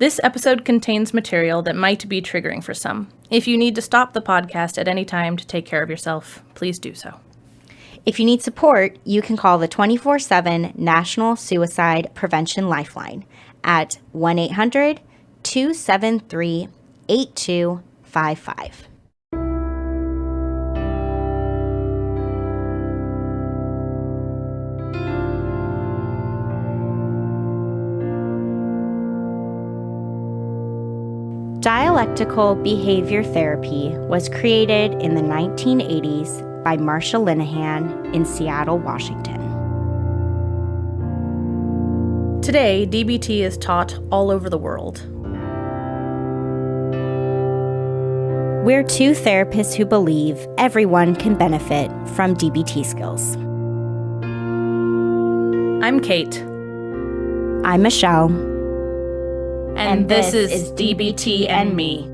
This episode contains material that might be triggering for some. If you need to stop the podcast at any time to take care of yourself, please do so. If you need support, you can call the 24/7 National Suicide Prevention Lifeline at 1-800-273-8255. Dialectical behavior therapy was created in the 1980s by Marsha Linehan in Seattle, Washington. Today, DBT is taught all over the world. We're two therapists who believe everyone can benefit from DBT skills. I'm Kate. I'm Michelle. And this is DBT and Me.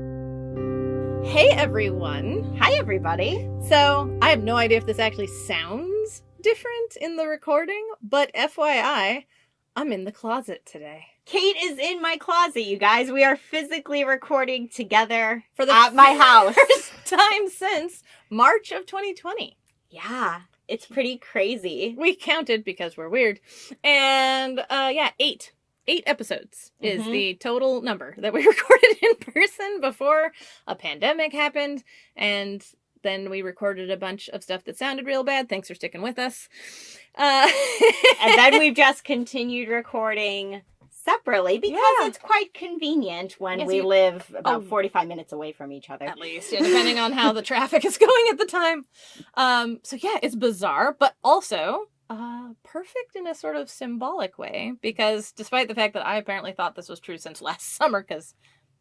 Hey everyone. Hi everybody. So, I have no idea if this actually sounds different in the recording, but FYI, I'm in the closet today. Kate is in my closet, you guys. We are physically recording together For the at my house. First time since March of 2020. Yeah, it's pretty crazy. We counted because we're weird. And eight episodes is the total number that we recorded in person before a pandemic happened. And then we recorded a bunch of stuff that sounded real bad. Thanks for sticking with us. And then we've just continued recording separately because it's quite convenient when we live about 45 minutes away from each other. At least, depending on how the traffic is going at the time. So it's bizarre, but also perfect in a sort of symbolic way, because despite the fact that I apparently thought this was true since last summer, because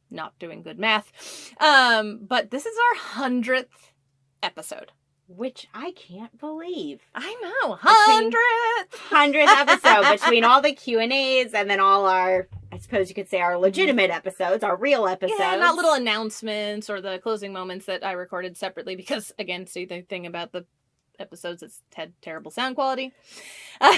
not doing good math, but this is our 100th episode. Which I can't believe. I know, 100th episode, between all the Q&As and then all our, I suppose you could say, our legitimate episodes, our real episodes. Yeah, not little announcements or the closing moments that I recorded separately, because, again, see the thing about the episodes, it's had terrible sound quality. So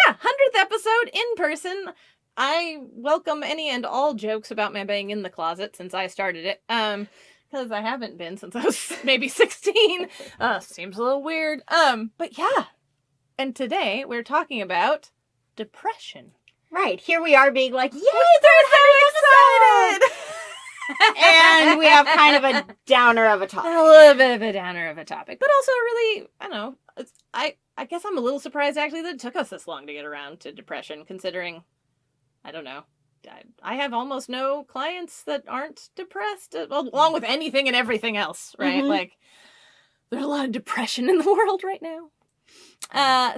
100th episode in person. I welcome any and all jokes about my being in the closet since I started it. Because I haven't been since I was maybe 16. Seems a little weird. But yeah. And today we're talking about depression. Right. Here we are being like, yay, we're so excited! And we have kind of a downer of a topic. A little bit of a downer of a topic. But also really, I don't know, I guess I'm a little surprised actually that it took us this long to get around to depression, considering, I don't know, I have almost no clients that aren't depressed, along with anything and everything else, right? Mm-hmm. Like, there's a lot of depression in the world right now.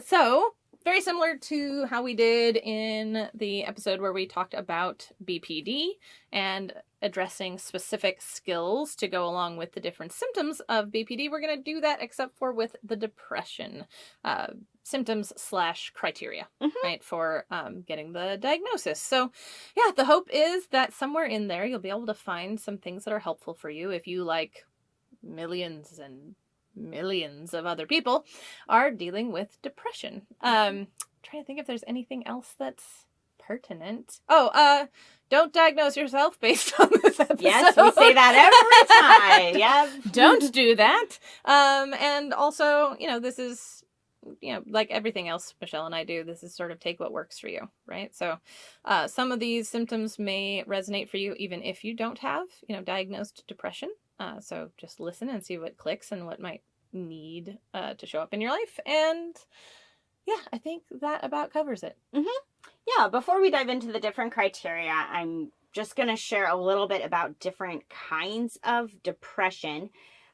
So, very similar to how we did in the episode where we talked about BPD and addressing specific skills to go along with the different symptoms of BPD, we're going to do that except for with the depression symptoms / criteria, right, for getting the diagnosis. So, yeah, the hope is that somewhere in there you'll be able to find some things that are helpful for you if you, like millions and millions of other people, are dealing with depression. Trying to think if there's anything else that's pertinent. Don't diagnose yourself based on this episode. Yes, we say that every time. Yep. Don't do that. And also, this is, like everything else Michelle and I do, this is sort of take what works for you, right? So some of these symptoms may resonate for you even if you don't have, diagnosed depression. So just listen and see what clicks and what might need to show up in your life. And yeah, I think that about covers it. Yeah, before we dive into the different criteria, I'm just going to share a little bit about different kinds of depression,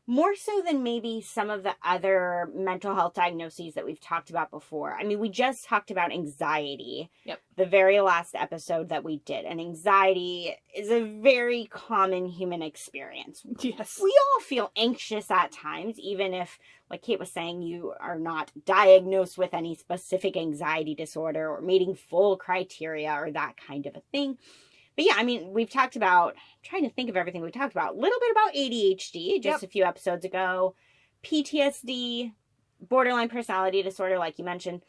more so than maybe some of the other mental health diagnoses that we've talked about before. I mean, we just talked about anxiety, the very last episode that we did. And anxiety is a very common human experience. Yes. We all feel anxious at times, even if, like Kate was saying, you are not diagnosed with any specific anxiety disorder or meeting full criteria or that kind of a thing. But yeah, I mean, we've talked about, trying to think of everything we talked about, a little bit about ADHD just a few episodes ago, PTSD, borderline personality disorder, like you mentioned.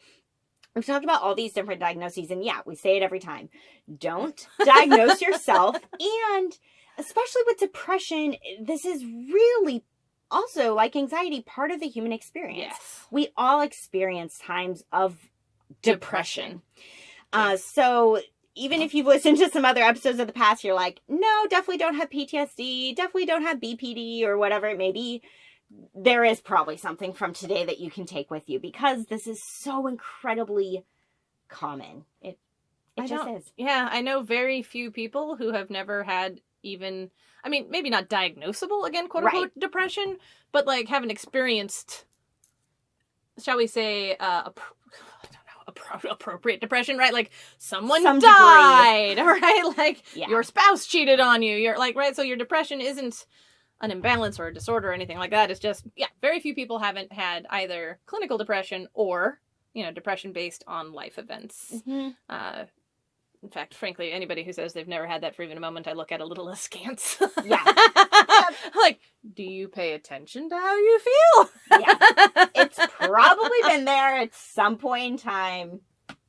we've talked about all these different diagnoses, and yeah, we say it every time. Don't diagnose yourself. And especially with depression, this is really also, like anxiety, part of the human experience. Yes. We all experience times of depression. So even if you've listened to some other episodes of the past, you're like, no, definitely don't have PTSD, definitely don't have BPD or whatever it may be. There is probably something from today that you can take with you because this is so incredibly common. It just is. Yeah, I know very few people who have never had even, I mean, maybe not diagnosable, again, quote unquote, depression, but like haven't experienced, shall we say, appropriate depression, right? Like someone died, right? Like your spouse cheated on you. You're like, right? So your depression isn't an imbalance or a disorder or anything like that. It's just, very few people haven't had either clinical depression or, depression based on life events. Mm-hmm. In fact, frankly, anybody who says they've never had that for even a moment, I look at a little askance. Yeah. Like, do you pay attention to how you feel? Yeah. It's probably been there at some point in time.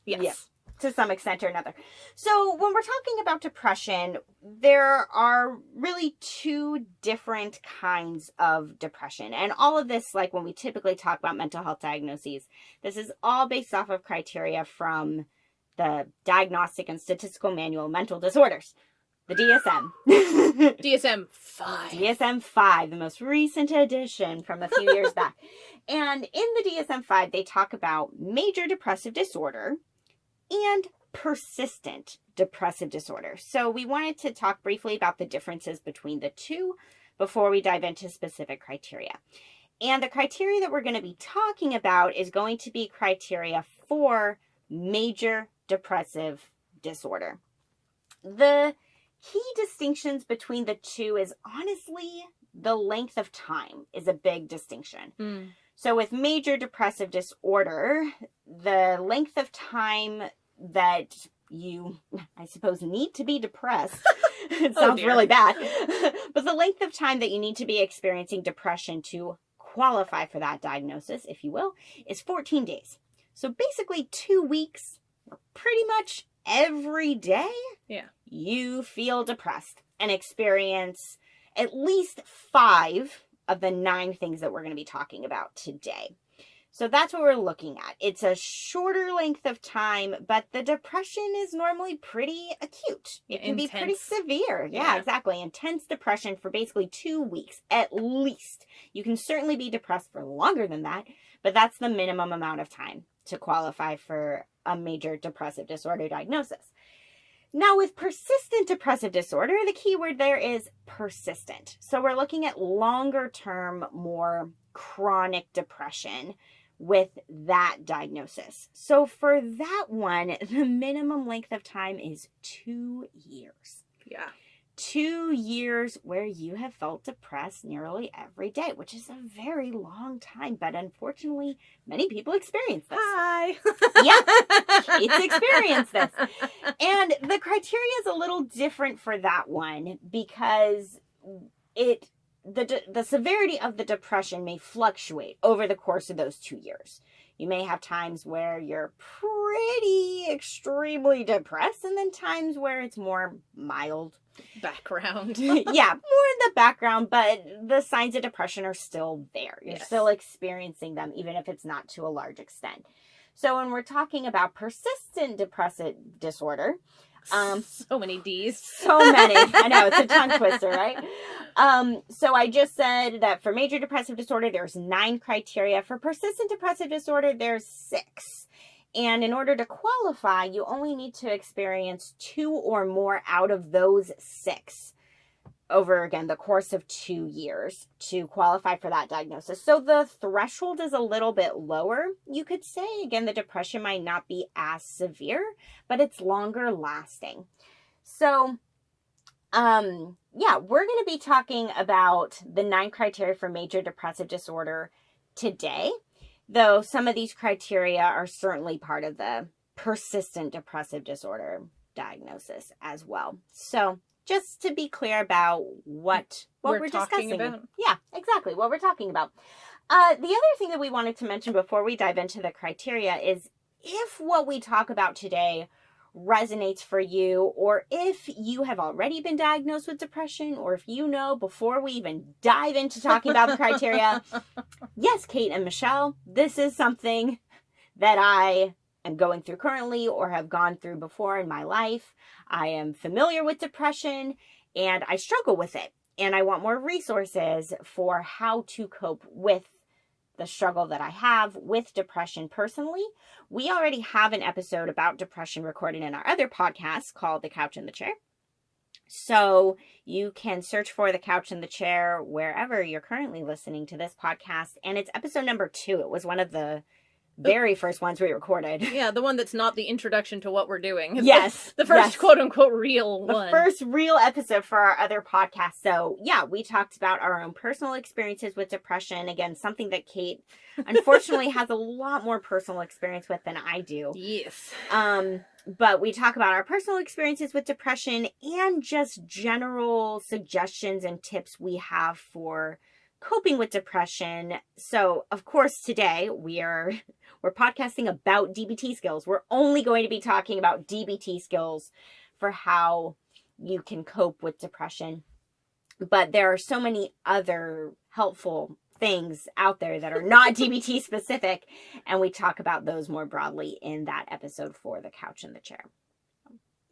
Yes. Yeah, to some extent or another. So when we're talking about depression, there are really two different kinds of depression. And all of this, like when we typically talk about mental health diagnoses, this is all based off of criteria from the Diagnostic and Statistical Manual of Mental Disorders, the DSM. DSM-5. DSM-5, the most recent edition from a few years back. And in the DSM-5, they talk about major depressive disorder and persistent depressive disorder. So we wanted to talk briefly about the differences between the two before we dive into specific criteria. And the criteria that we're going to be talking about is going to be criteria for major depressive disorder. The key distinctions between the two is honestly the length of time is a big distinction. So with major depressive disorder, the length of time that you, I suppose, need to be depressed, it sounds really bad, but the length of time that you need to be experiencing depression to qualify for that diagnosis, if you will, is 14 days. So basically 2 weeks, pretty much every day, you feel depressed and experience at least 5 of the 9 things that we're going to be talking about today. So that's what we're looking at. It's a shorter length of time, but the depression is normally pretty acute. It can be pretty severe. Yeah, exactly. Intense depression for basically 2 weeks at least. You can certainly be depressed for longer than that, but that's the minimum amount of time to qualify for a major depressive disorder diagnosis. Now, with persistent depressive disorder, the key word there is persistent. So we're looking at longer term, more chronic depression with that diagnosis. So for that one, the minimum length of time is 2 years. Yeah. 2 years where you have felt depressed nearly every day, which is a very long time. But unfortunately, many people experience this. Hi. Yeah, kids experience this. And the criteria is a little different for that one because the severity of the depression may fluctuate over the course of those 2 years. You may have times where you're pretty extremely depressed and then times where it's more mild. Background. Yeah, more in the background, but the signs of depression are still there. You're still experiencing them, even if it's not to a large extent. So when we're talking about persistent depressive disorder, so many D's. So many. I know, it's a tongue twister, right? So I just said that for major depressive disorder, there's 9 criteria. For persistent depressive disorder, there's 6. And in order to qualify, you only need to experience 2 or more out of those 6 over, again, the course of 2 years to qualify for that diagnosis. So the threshold is a little bit lower, you could say. Again, the depression might not be as severe, but it's longer lasting. So, we're going to be talking about the 9 criteria for major depressive disorder today, though some of these criteria are certainly part of the persistent depressive disorder diagnosis as well. So just to be clear about what we're discussing. About. Yeah, exactly, what we're talking about. The other thing that we wanted to mention before we dive into the criteria is if what we talk about today resonates for you, or if you have already been diagnosed with depression, or if you know before we even dive into talking about the criteria, yes, Kate and Michelle, this is something that I am going through currently or have gone through before in my life. I am familiar with depression and I struggle with it. And I want more resources for how to cope with the struggle that I have with depression personally. We already have an episode about depression recorded in our other podcast called The Couch and the Chair. So you can search for The Couch and the Chair wherever you're currently listening to this podcast. And it's episode number 2. It was one of the very first ones we recorded. Yeah, the one that's not the introduction to what we're doing. It's Yes. The first quote-unquote real one. The first real episode for our other podcast. So, yeah, we talked about our own personal experiences with depression. Again, something that Kate, unfortunately, has a lot more personal experience with than I do. Yes. But we talk about our personal experiences with depression and just general suggestions and tips we have for coping with depression. So, of course, today we're podcasting about DBT skills. We're only going to be talking about DBT skills for how you can cope with depression. But there are so many other helpful things out there that are not DBT specific, and we talk about those more broadly in that episode for The Couch and the Chair.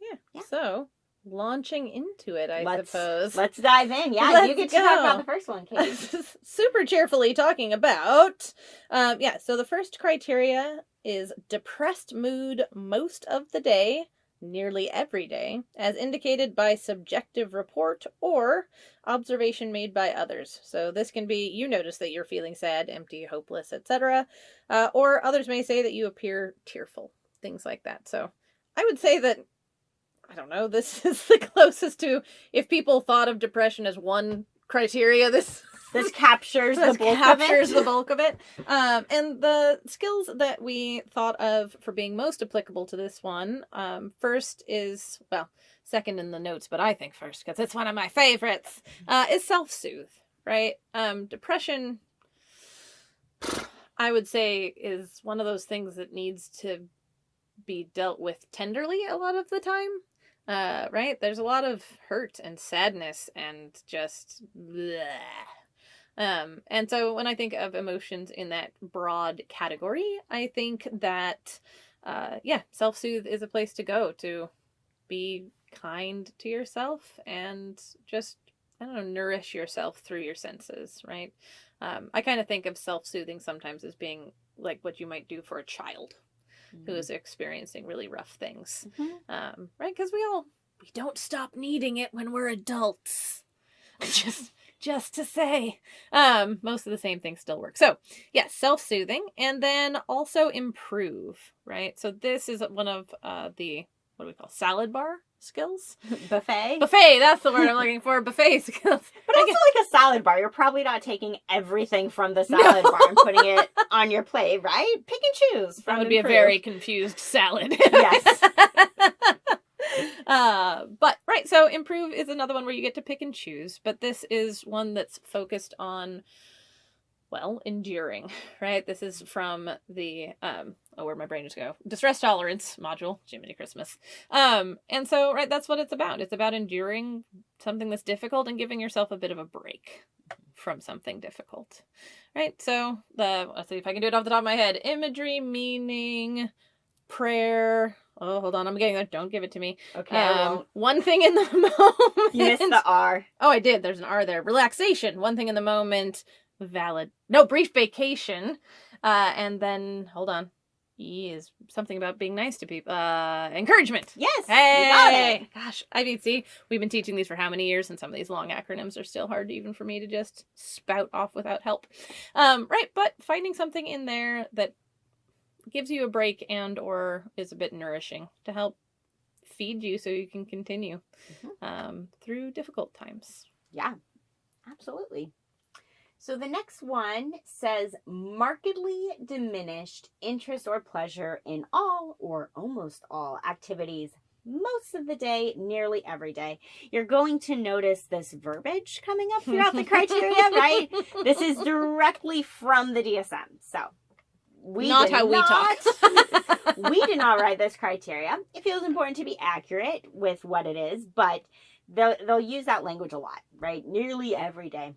Yeah. So, launching into it, I suppose. Let's dive in. Yeah, Let's you get to go. talk about the first one, Kate. Super cheerfully talking about. So the first criteria is depressed mood most of the day, nearly every day, as indicated by subjective report or observation made by others. So this can be, you notice that you're feeling sad, empty, hopeless, etc. Or others may say that you appear tearful, things like that. So I would say that, I don't know, this is the closest to, if people thought of depression as one criteria, this captures the bulk of it. And the skills that we thought of for being most applicable to this one, first is, well, second in the notes, but I think first, because it's one of my favorites, is self-soothe, right? Depression, I would say, is one of those things that needs to be dealt with tenderly a lot of the time. Right? There's a lot of hurt and sadness and just bleh. And so when I think of emotions in that broad category, I think that, self-soothe is a place to go to be kind to yourself and just, I don't know, nourish yourself through your senses, right? I kind of think of self-soothing sometimes as being like what you might do for a child who is experiencing really rough things, right? Because we don't stop needing it when we're adults. Just to say, most of the same things still work. So, yes, self-soothing, and then also improve, right? So this is one of the, what do we call, salad bar skills? Buffet, that's the word I'm looking for. Buffet skills. But also like a salad bar, you're probably not taking everything from the salad bar and putting it on your plate, right? Pick and choose. That would be a very confused salad. Yes. But right, so improve is another one where you get to pick and choose, but this is one that's focused on, well, enduring, right? This is from the where'd my brain just go? Distress tolerance module, Jiminy Christmas. And so, right, that's what it's about. It's about enduring something that's difficult and giving yourself a bit of a break from something difficult, right? So let's see if I can do it off the top of my head. Imagery, meaning, prayer. Oh, hold on, I'm getting there. Don't give it to me. Okay. One thing in the moment. You missed the R. Oh, I did. There's an R there. Relaxation. One thing in the moment. Valid. No, brief vacation. And then, hold on. E is something about being nice to people. Encouragement. Yes. Hey. You got it. Gosh, I mean, see, we've been teaching these for how many years, and some of these long acronyms are still hard even for me to just spout off without help. Right, but finding something in there that gives you a break and or is a bit nourishing to help feed you so you can continue through difficult times. Yeah, absolutely. So the next one says markedly diminished interest or pleasure in all or almost all activities most of the day, nearly every day. You're going to notice this verbiage coming up throughout the criteria, right? This is directly from the DSM. So Not how we talk. We did not write this criteria. It feels important to be accurate with what it is, but they'll use that language a lot, right? Nearly every day,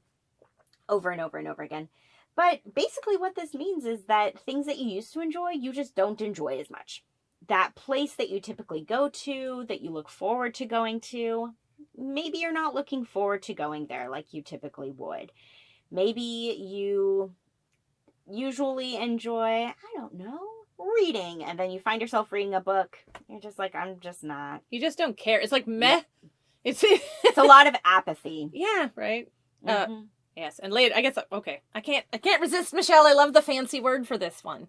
over and over and over again. But basically what this means is that things that you used to enjoy, you just don't enjoy as much. That place that you typically go to, that you look forward to going to, maybe you're not looking forward to going there like you typically would. Maybe you usually enjoy, I don't know, reading, and then you find yourself reading a book. You're just like, I'm just not. You just don't care. It's like meh. Yeah. It's a lot of apathy. Yeah, right. Mm-hmm. Yes, and later, I guess, okay. I can't resist, Michelle. I love the fancy word for this one.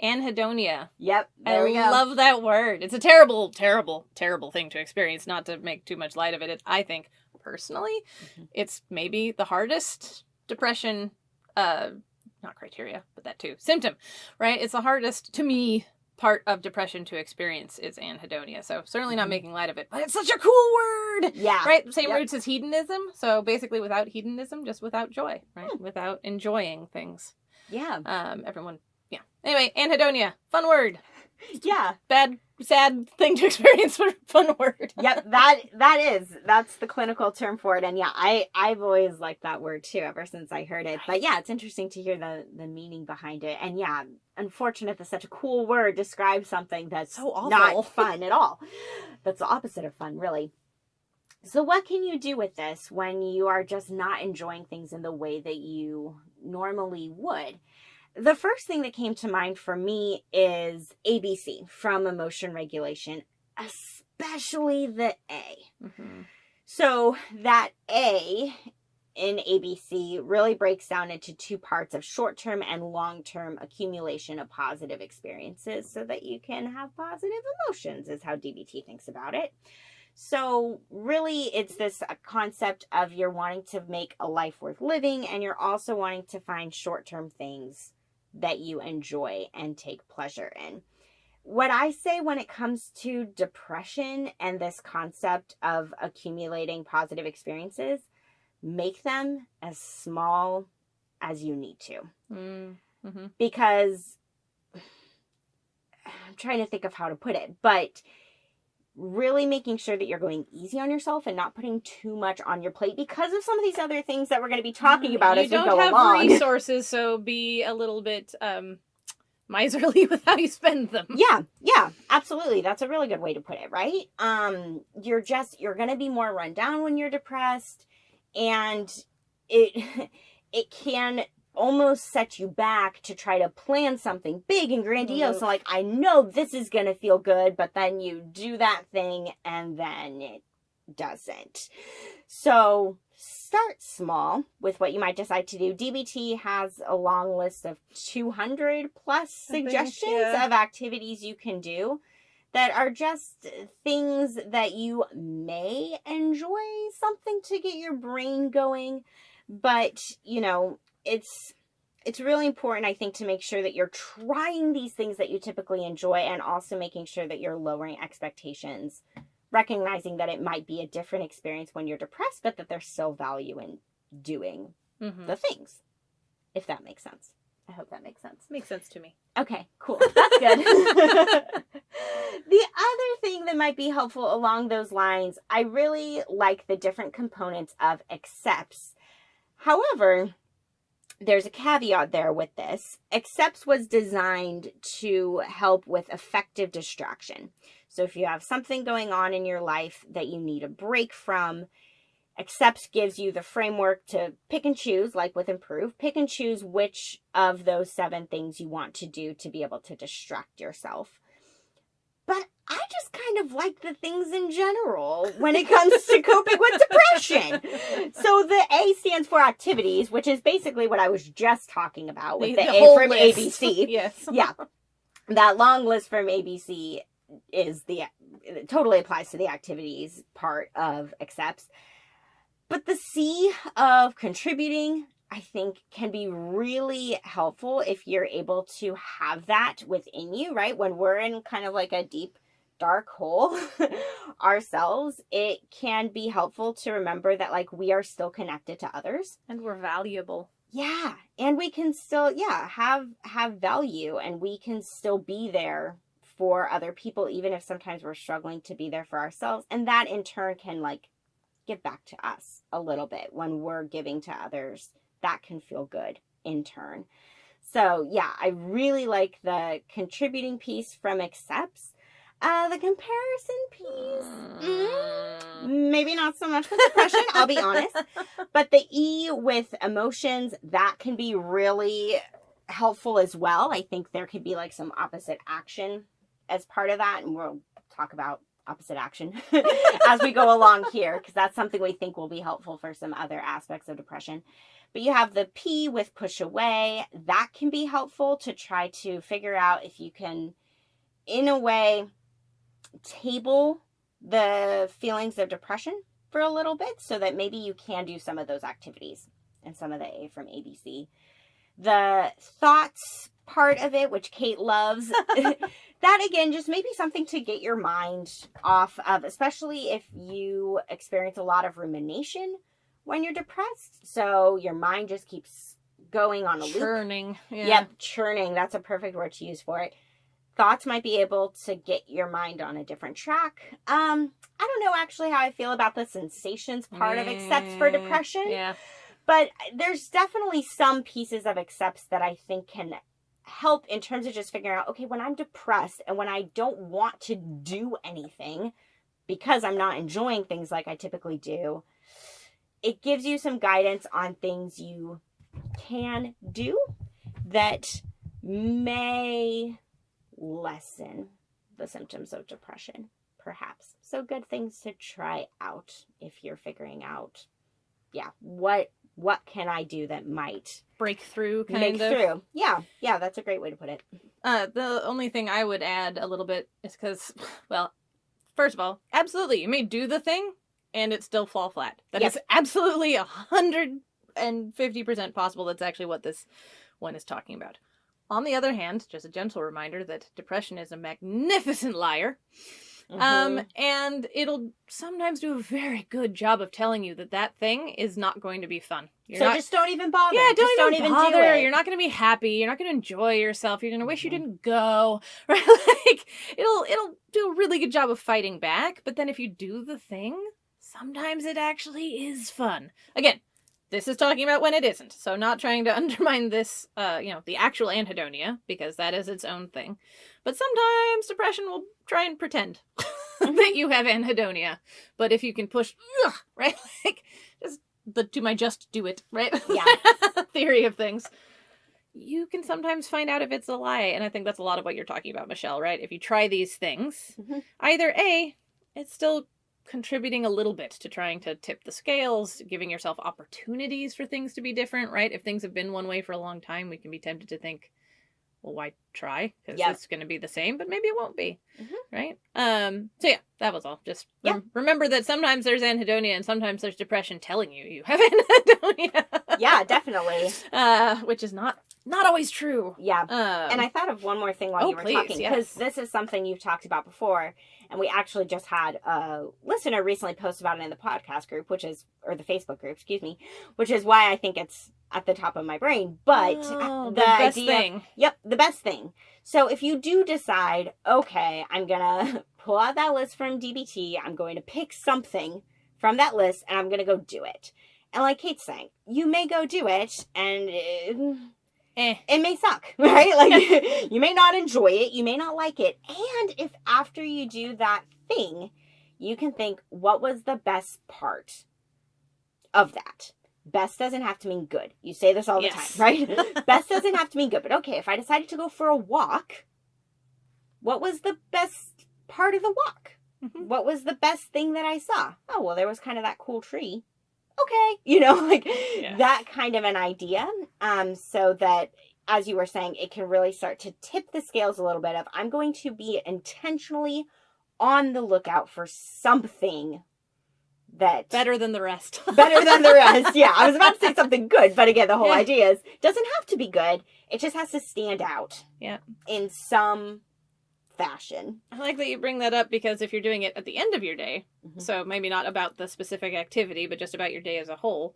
Anhedonia. Yep, there we go. I love that word. It's a terrible, terrible, terrible thing to experience, not to make too much light of it. I think, personally, it's maybe the hardest depression, not criteria, but that too, symptom, right? It's the hardest, to me, part of depression to experience is anhedonia. So certainly not making light of it, but it's such a cool word. Yeah. Right? Same roots as hedonism. So basically without hedonism, just without joy, right? Without enjoying things. Yeah. Everyone, yeah. Anyway, anhedonia, fun word. Yeah. Bad, sad thing to experience, but fun word. Yep, that's the clinical term for it. And yeah, I've always liked that word too, ever since I heard it. But yeah, it's interesting to hear the meaning behind it. And yeah, unfortunate that such a cool word describes something that's so awful. Not fun at all. That's the opposite of fun, really. So what can you do with this when you are just not enjoying things in the way that you normally would? The first thing that came to mind for me is ABC, from emotion regulation, especially the A. Mm-hmm. So that A in ABC really breaks down into two parts of short-term and long-term accumulation of positive experiences so that you can have positive emotions, is how DBT thinks about it. So really, it's this concept of you're wanting to make a life worth living, and you're also wanting to find short-term things that you enjoy and take pleasure in. What I say when it comes to depression and this concept of accumulating positive experiences, make them as small as you need to. Mm-hmm. Because I'm trying to think of how to put it, but really making sure that you're going easy on yourself and not putting too much on your plate because of some of these other things that we're going to be talking about as we go along. You don't have resources, so be a little bit miserly with how you spend them. Yeah, absolutely. That's a really good way to put it, right? You're going to be more run down when you're depressed, and it can almost set you back to try to plan something big and grandiose. So like, I know this is going to feel good, but then you do that thing and then it doesn't. So start small with what you might decide to do. DBT has a long list of 200 plus suggestions of activities you can do that are just things that you may enjoy, something to get your brain going. But, you know, it's really important, I think, to make sure that you're trying these things that you typically enjoy and also making sure that you're lowering expectations, recognizing that it might be a different experience when you're depressed, but that there's still value in doing the things, if that makes sense. I hope that makes sense. Makes sense to me. Okay, cool. That's good. The other thing that might be helpful along those lines, I really like the different components of accepts. However, there's a caveat there with this. Accepts was designed to help with effective distraction. So if you have something going on in your life that you need a break from, Accepts gives you the framework to pick and choose, like with Improve, pick and choose which of those 7 things you want to do to be able to distract yourself. But I just kind of like the things in general when it comes to coping with depression. So the A stands for activities, which is basically what I was just talking about with the A from list. ABC. Yes. Yeah. That long list from ABC it totally applies to the activities part of Accepts. But the C of contributing, I think, can be really helpful if you're able to have that within you, right? When we're in kind of like a deep, dark hole ourselves, it can be helpful to remember that, like, we are still connected to others. And we're valuable. Yeah. And we can still, have value, and we can still be there for other people, even if sometimes we're struggling to be there for ourselves. And that in turn can like give back to us a little bit when we're giving to others. That can feel good in turn. So yeah, I really like the contributing piece from accepts. The comparison piece, maybe not so much with depression, I'll be honest. But the E with emotions, that can be really helpful as well. I think there could be like some opposite action as part of that. And we'll talk about opposite action as we go along here, because that's something we think will be helpful for some other aspects of depression. But you have the P with push away. That can be helpful to try to figure out if you can, in a way, table the feelings of depression for a little bit so that maybe you can do some of those activities and some of the A from ABC. The thoughts part of it, which Kate loves, that again, just maybe something to get your mind off of, especially if you experience a lot of rumination when you're depressed. So your mind just keeps going on a loop. Churning. Yeah. Yep, churning. That's a perfect word to use for it. Thoughts might be able to get your mind on a different track. I don't know actually how I feel about the sensations part of accepts for depression. Yeah. But there's definitely some pieces of accepts that I think can help in terms of just figuring out, okay, when I'm depressed and when I don't want to do anything because I'm not enjoying things like I typically do, it gives you some guidance on things you can do that may lessen the symptoms of depression, perhaps. So good things to try out if you're figuring out, what can I do that might Breakthrough make through. Yeah, that's a great way to put it. The only thing I would add a little bit is because, well, first of all, absolutely, you may do the thing and it still fall flat. That is absolutely 150% possible. That's actually what this one is talking about. On the other hand, just a gentle reminder that depression is a magnificent liar. And it'll sometimes do a very good job of telling you that that thing is not going to be fun. Just don't even bother. Yeah, don't even bother. Do it. You're not going to be happy. You're not going to enjoy yourself. You're going to wish you didn't go. Right? Like, it'll do a really good job of fighting back. But then if you do the thing, sometimes it actually is fun. Again, this is talking about when it isn't. So not trying to undermine this, the actual anhedonia, because that is its own thing. But sometimes depression will try and pretend that you have anhedonia. But if you can push, right? Like, just do it, right? Yeah. Theory of things. You can sometimes find out if it's a lie. And I think that's a lot of what you're talking about, Michelle, right? If you try these things, either A, it's still contributing a little bit to trying to tip the scales, giving yourself opportunities for things to be different, right? If things have been one way for a long time, we can be tempted to think, well, why try? Because it's going to be the same, but maybe it won't be, right? So yeah, that was all. Just remember that sometimes there's anhedonia and sometimes there's depression telling you have anhedonia. Yeah, definitely. Which is not always true. Yeah. And I thought of one more thing while you were talking, because this is something you've talked about before. And we actually just had a listener recently post about it in the podcast group, or the Facebook group, which is why I think it's at the top of my brain. But the best thing. Yep, the best thing. So if you do decide, okay, I'm going to pull out that list from DBT, I'm going to pick something from that list, and I'm going to go do it. And like Kate's saying, you may go do it, and it may suck, right? Like, you may not enjoy it, you may not like it. And if after you do that thing, you can think, what was the best part of that? Best doesn't have to mean good. You say this all the time, right? Best doesn't have to mean good. But okay, if I decided to go for a walk, what was the best part of the walk? What was the best thing that I saw? Oh, well, there was kind of that cool tree. Okay. That kind of an idea. So that, as you were saying, it can really start to tip the scales a little bit of, I'm going to be intentionally on the lookout for something that better than the rest. Yeah, I was about to say something good, but again, the whole idea is, doesn't have to be good. It just has to stand out. Yeah. In some fashion. I like that you bring that up, because if you're doing it at the end of your day, so maybe not about the specific activity, but just about your day as a whole,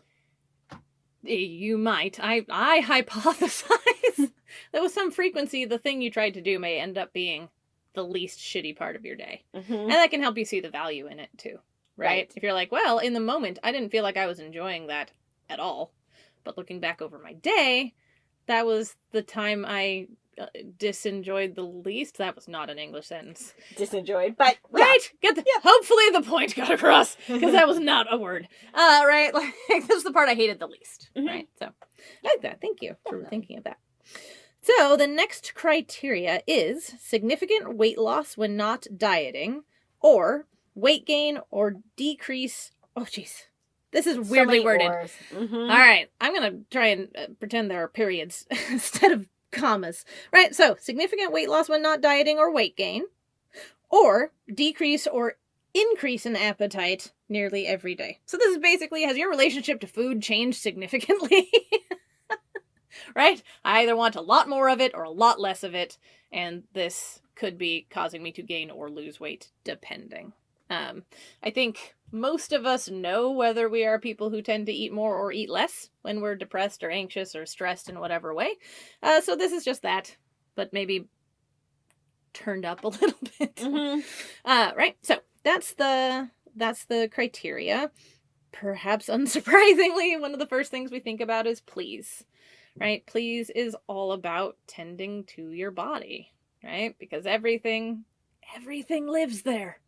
You might. I hypothesize that with some frequency, the thing you tried to do may end up being the least shitty part of your day. Mm-hmm. And that can help you see the value in it too, right? If you're like, well, in the moment, I didn't feel like I was enjoying that at all. But looking back over my day, that was the time I disenjoyed the least. That was not an English sentence. Disenjoyed, but right. Hopefully the point got across, because that was not a word. Right. Like, this is the part I hated the least. Mm-hmm. Right. So I like that. Thank you for thinking of that. So the next criteria is significant weight loss when not dieting, or weight gain or decrease. Oh, jeez. This is weirdly worded. Mm-hmm. All right. I'm going to try and pretend there are periods instead of commas. Right. So significant weight loss when not dieting or weight gain, or decrease or increase in appetite nearly every day. So this is basically, has your relationship to food changed significantly? Right? I either want a lot more of it or a lot less of it, and this could be causing me to gain or lose weight, depending. I think most of us know whether we are people who tend to eat more or eat less when we're depressed or anxious or stressed in whatever way. So this is just that, but maybe turned up a little bit. Mm-hmm. Right? So that's the criteria. Perhaps unsurprisingly, one of the first things we think about is please. Right? Please is all about tending to your body, right? Because everything lives there.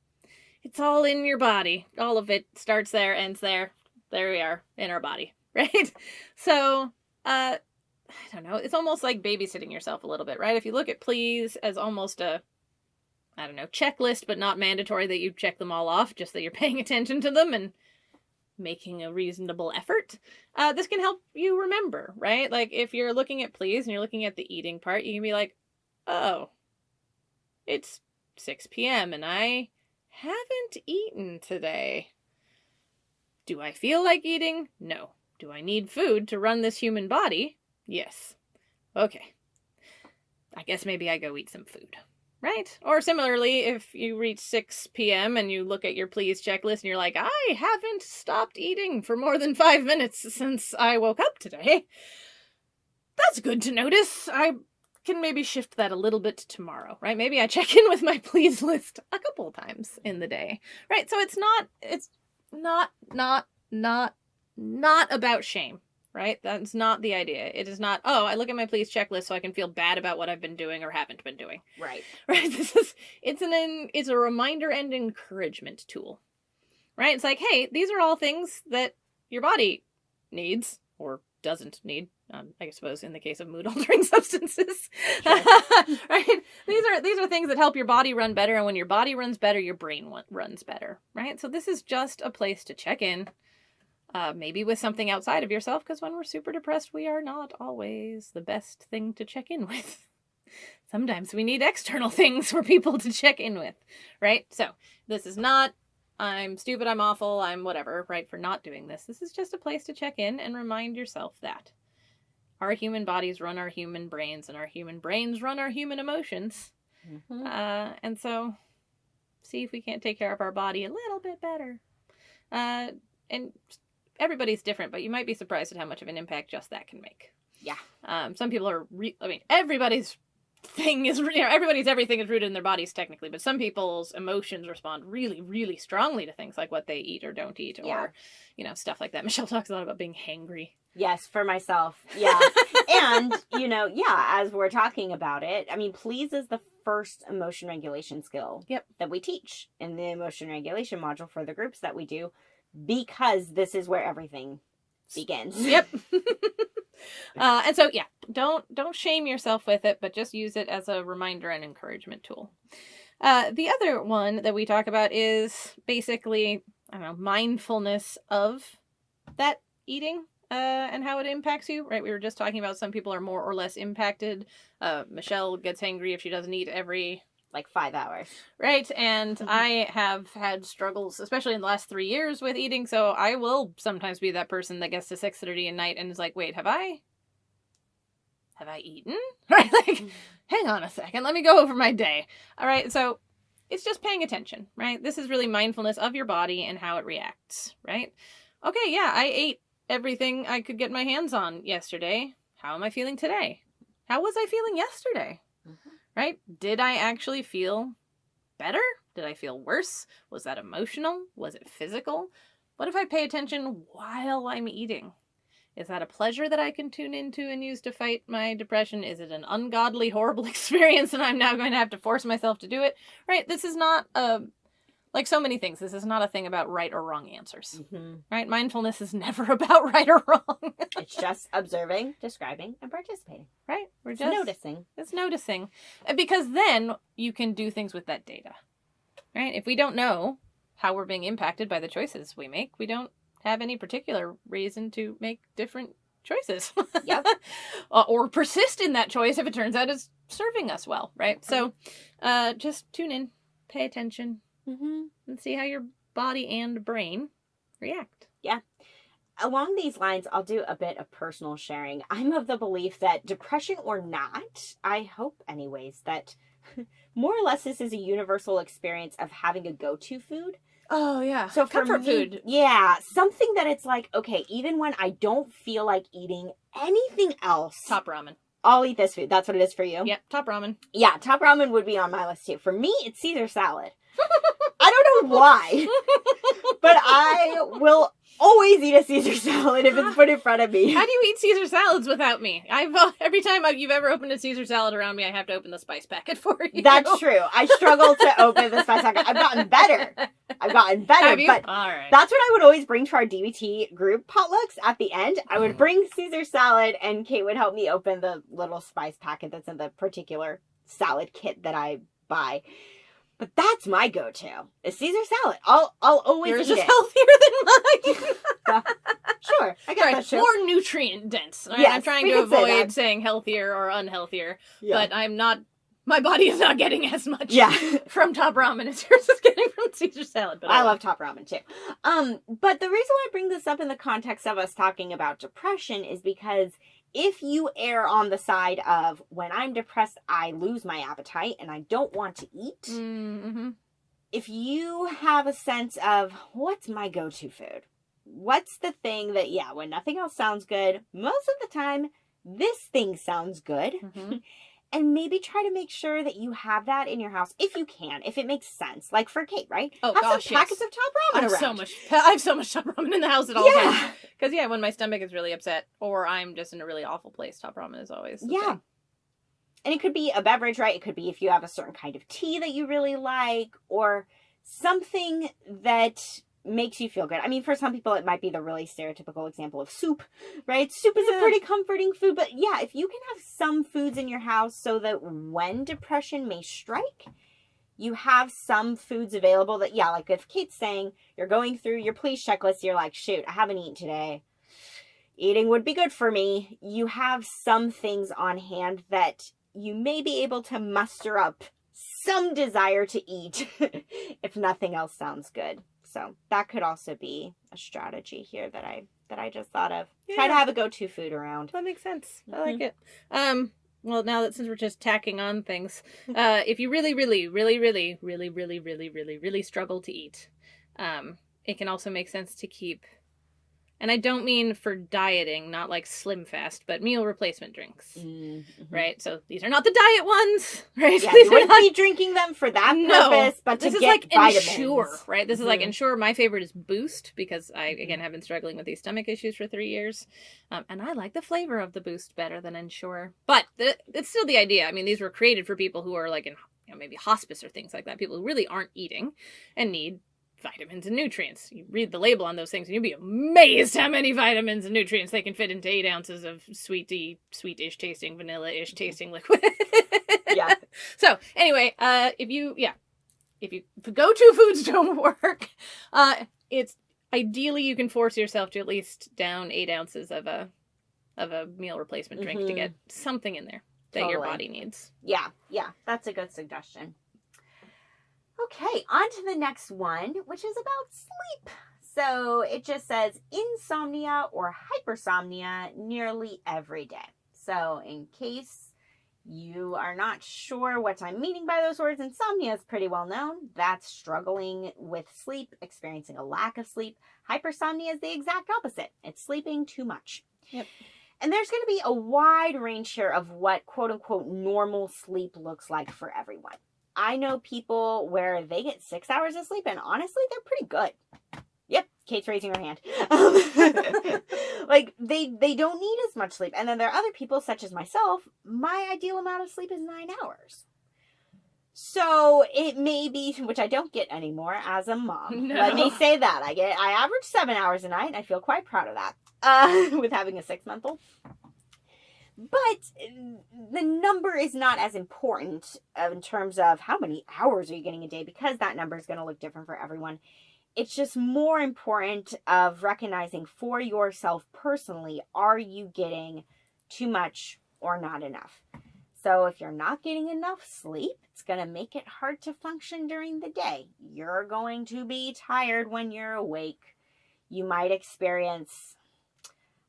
It's all in your body. All of it starts there, ends there. There we are, in our body, right? So, I don't know. It's almost like babysitting yourself a little bit, right? If you look at please as almost a, I don't know, checklist, but not mandatory that you check them all off, just that you're paying attention to them and making a reasonable effort. This can help you remember, right? Like if you're looking at please and you're looking at the eating part, you can be like, oh, it's 6 p.m. and I haven't eaten today. Do I feel like eating? No. Do I need food to run this human body? Yes. Okay. I guess maybe I go eat some food. Right? Or similarly, if you reach 6 p.m. and you look at your please checklist and you're like, I haven't stopped eating for more than 5 minutes since I woke up today. That's good to notice. I can maybe shift that a little bit tomorrow, right? Maybe I check in with my please list a couple of times in the day, right? So it's not about shame. Right? That's not the idea. It is not, oh, I look at my please checklist so I can feel bad about what I've been doing or haven't been doing. Right. Right? It's a reminder and encouragement tool. Right? It's like, hey, these are all things that your body needs or doesn't need. I suppose in the case of mood altering substances. Sure. Right? These are things that help your body run better, and when your body runs better, your brain runs better. Right? So this is just a place to check in. Maybe with something outside of yourself, because when we're super depressed, we are not always the best thing to check in with. Sometimes we need external things for people to check in with, right? So this is not, I'm stupid, I'm awful, I'm whatever, right, for not doing this. This is just a place to check in and remind yourself that our human bodies run our human brains, and our human brains run our human emotions. Mm-hmm. And so see if we can't take care of our body a little bit better. And everybody's different, but you might be surprised at how much of an impact just that can make. Yeah. Some people are, everybody's thing is, everybody's everything is rooted in their bodies technically, but some people's emotions respond really, really strongly to things like what they eat or don't eat, or, stuff like that. Michelle talks a lot about being hangry. Yes, for myself. Yeah. And, as we're talking about it, please is the first emotion regulation skill that we teach in the emotion regulation module for the groups that we do. Because this is where everything begins. Yep. And so, don't shame yourself with it, but just use it as a reminder and encouragement tool. The other one that we talk about is basically, mindfulness of that eating and how it impacts you, right? We were just talking about some people are more or less impacted. Michelle gets hangry if she doesn't eat every 5 hours. Right. And I have had struggles, especially in the last 3 years with eating. So I will sometimes be that person that gets to 6:30 at night and is like, wait, have I eaten? Right. Hang on a second. Let me go over my day. All right. So it's just paying attention, right? This is really mindfulness of your body and how it reacts, right? Okay. Yeah. I ate everything I could get my hands on yesterday. How am I feeling today? How was I feeling yesterday? Right? Did I actually feel better? Did I feel worse? Was that emotional? Was it physical? What if I pay attention while I'm eating? Is that a pleasure that I can tune into and use to fight my depression? Is it an ungodly, horrible experience and I'm now going to have to force myself to do it? Right? This is not like so many things, this is not a thing about right or wrong answers. Right? Mindfulness is never about right or wrong. It's just observing, describing, and participating. Right? We're just noticing. It's noticing. Because then you can do things with that data. Right? If we don't know how we're being impacted by the choices we make, we don't have any particular reason to make different choices. Yep. Or persist in that choice if it turns out it's serving us well, right? So just tune in, pay attention, and see how your body and brain react. Yeah. Along these lines, I'll do a bit of personal sharing. I'm of the belief that depression or not, I hope anyways, that more or less this is a universal experience of having a go-to food. Oh, yeah. So for comfort me, food. Yeah. Something that it's like, okay, even when I don't feel like eating anything else. Top ramen. I'll eat this food. That's what it is for you? Yep, top ramen. Yeah, top ramen would be on my list too. For me, it's Caesar salad. I don't know why, but I will always eat a Caesar salad if it's put in front of me. How do you eat Caesar salads without me? Every time you've ever opened a Caesar salad around me, I have to open the spice packet for you. That's true. I struggle to open the spice packet. I've gotten better. Have you? But all right. That's what I would always bring to our DBT group potlucks at the end. I would bring Caesar salad and Kate would help me open the little spice packet that's in the particular salad kit that I buy. But that's my go-to, is Caesar salad. I'll always Yours eat is it. healthier than mine. Sure, I guess that's true. More nutrient dense. Right? Yes, I'm trying we to can say avoid that. saying healthier or unhealthier, Yeah. but I'm not. My body is not getting as much Yeah. from top ramen as yours is getting from Caesar salad. But I love top ramen too. But the reason why I bring this up in the context of us talking about depression is because if you err on the side of when I'm depressed, I lose my appetite and I don't want to eat. Mm-hmm. If you have a sense of what's my go-to food, what's the thing that, yeah, when nothing else sounds good, most of the time, this thing sounds good. Mm-hmm. And maybe try to make sure that you have that in your house if you can, if it makes sense. Like for Kate, right? Oh, have gosh, some packets of top ramen I have around. so much top ramen in the house at all times. Because, yeah, when my stomach is really upset or I'm just in a really awful place, top ramen is always the thing. And it could be a beverage, right? It could be if you have a certain kind of tea that you really like or something that makes you feel good. I mean, for some people, it might be the really stereotypical example of soup, right? Soup is a pretty comforting food. But yeah, if you can have some foods in your house so that when depression may strike, you have some foods available that, yeah, like if Kate's saying you're going through your please checklist, you're like, shoot, I haven't eaten today. Eating would be good for me. You have some things on hand that you may be able to muster up some desire to eat if nothing else sounds good. So that could also be a strategy here that I just thought of. Yeah. Try to have a go-to food around. That makes sense. I like it. Well, now that since we're just tacking on things, if you really struggle to eat, it can also make sense to keep, and I don't mean for dieting, not like Slim Fast, but meal replacement drinks, right? So these are not the diet ones, right? Yeah, These you are wouldn't not be drinking them for that purpose, but this to is get like vitamins. Ensure, right? This is like Ensure. My favorite is Boost because I, again, have been struggling with these stomach issues for 3 years. And I like the flavor of the Boost better than Ensure. But it's still the idea. I mean, these were created for people who are like in maybe hospice or things like that. People who really aren't eating and need vitamins and nutrients. You read the label on those things and you'll be amazed how many vitamins and nutrients they can fit into 8 ounces of sweet-ish tasting, vanilla-ish tasting liquid. Yeah. So anyway, if go-to foods don't work, it's ideally you can force yourself to at least down 8 ounces of a meal replacement drink to get something in there that your body needs. Yeah, that's a good suggestion. Okay, on to the next one, which is about sleep. So it just says insomnia or hypersomnia nearly every day. So in case you are not sure what I'm meaning by those words, insomnia is pretty well known. That's struggling with sleep, experiencing a lack of sleep. Hypersomnia is the exact opposite. It's sleeping too much. Yep. And there's going to be a wide range here of what quote unquote normal sleep looks like for everyone. I know people where they get 6 hours of sleep and honestly, they're pretty good. Yep. Kate's raising her hand. Like they don't need as much sleep. And then there are other people such as myself. My ideal amount of sleep is 9 hours. So it may be, which I don't get anymore as a mom. No. Let me say that. I average 7 hours a night and I feel quite proud of that with having a 6-month-old. But the number is not as important in terms of how many hours are you getting a day, because that number is going to look different for everyone. It's just more important of recognizing for yourself personally, are you getting too much or not enough? So if you're not getting enough sleep, it's going to make it hard to function during the day. You're going to be tired when you're awake. You might experience,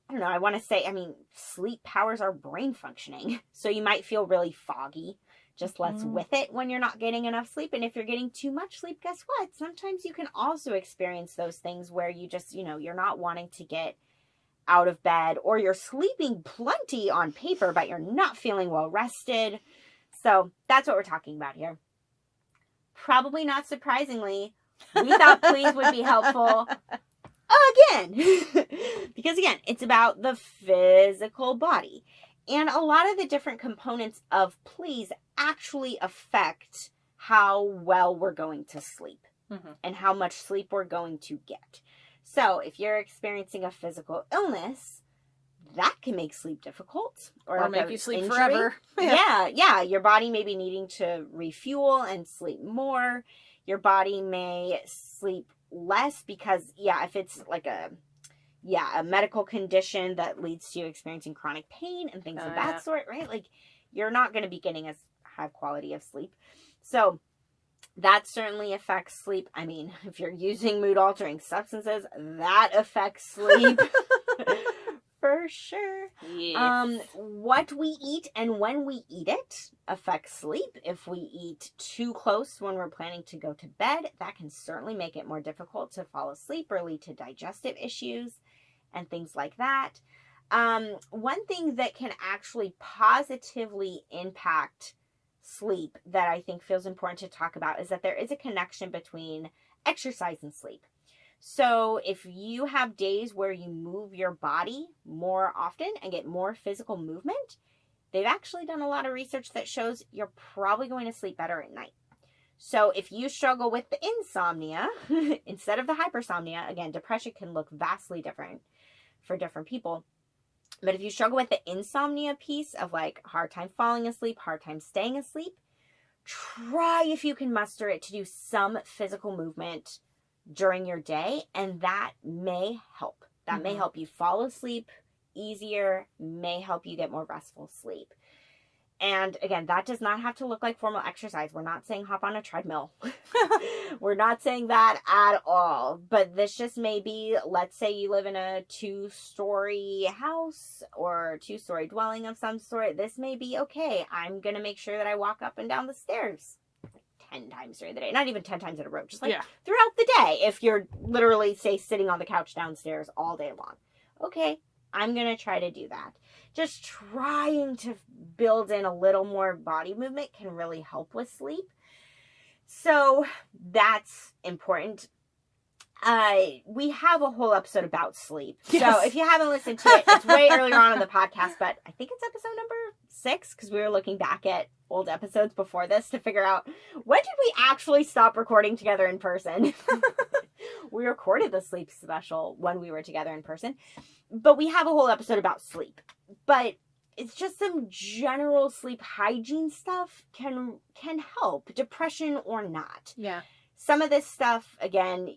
I don't know, sleep powers our brain functioning. So you might feel really foggy. Just let's with it when you're not getting enough sleep. And if you're getting too much sleep, guess what? Sometimes you can also experience those things where you just, you're not wanting to get out of bed, or you're sleeping plenty on paper, but you're not feeling well rested. So that's what we're talking about here. Probably not surprisingly, we thought please would be helpful again, because again, it's about the physical body. And a lot of the different components of please actually affect how well we're going to sleep and how much sleep we're going to get. So if you're experiencing a physical illness, that can make sleep difficult. Or make you sleep injury. forever. Yeah. Your body may be needing to refuel and sleep more. Your body may sleep less because, if it's like a medical condition that leads to you experiencing chronic pain and things of that sort, right? Like, you're not going to be getting as high quality of sleep. So that certainly affects sleep. I mean, if you're using mood-altering substances, that affects sleep. For sure. Yes. What we eat and when we eat it affects sleep. If we eat too close when we're planning to go to bed, that can certainly make it more difficult to fall asleep or lead to digestive issues and things like that. One thing that can actually positively impact sleep that I think feels important to talk about is that there is a connection between exercise and sleep. So if you have days where you move your body more often and get more physical movement, they've actually done a lot of research that shows you're probably going to sleep better at night. So if you struggle with the insomnia instead of the hypersomnia, again, depression can look vastly different for different people. But if you struggle with the insomnia piece of like hard time falling asleep, hard time staying asleep, try if you can muster it to do some physical movement during your day, and that may help. That may help you fall asleep easier, may help you get more restful sleep. And again, that does not have to look like formal exercise. We're not saying hop on a treadmill. We're not saying that at all. But this just may be, let's say you live in a 2-story house or 2-story dwelling of some sort. This may be, okay, I'm going to make sure that I walk up and down the stairs 10 times during the day. Not even 10 times in a row. Just like throughout the day. If you're literally, say, sitting on the couch downstairs all day long. Okay, I'm going to try to do that. Just trying to build in a little more body movement can really help with sleep. So that's important. We have a whole episode about sleep. Yes. So if you haven't listened to it, it's way earlier on in the podcast, but I think it's episode number 6, because we were looking back at old episodes before this to figure out, when did we actually stop recording together in person? We recorded the sleep special when we were together in person, but we have a whole episode about sleep. But it's just some general sleep hygiene stuff can help, depression or not. Yeah. Some of this stuff, again,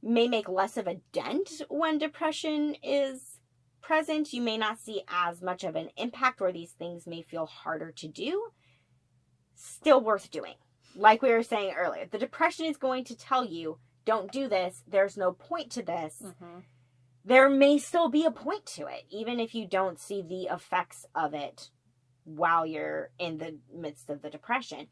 may make less of a dent when depression is present. You may not see as much of an impact, or these things may feel harder to do. Still worth doing. Like we were saying earlier, the depression is going to tell you, don't do this. There's no point to this. There may still be a point to it, even if you don't see the effects of it while you're in the midst of the depression.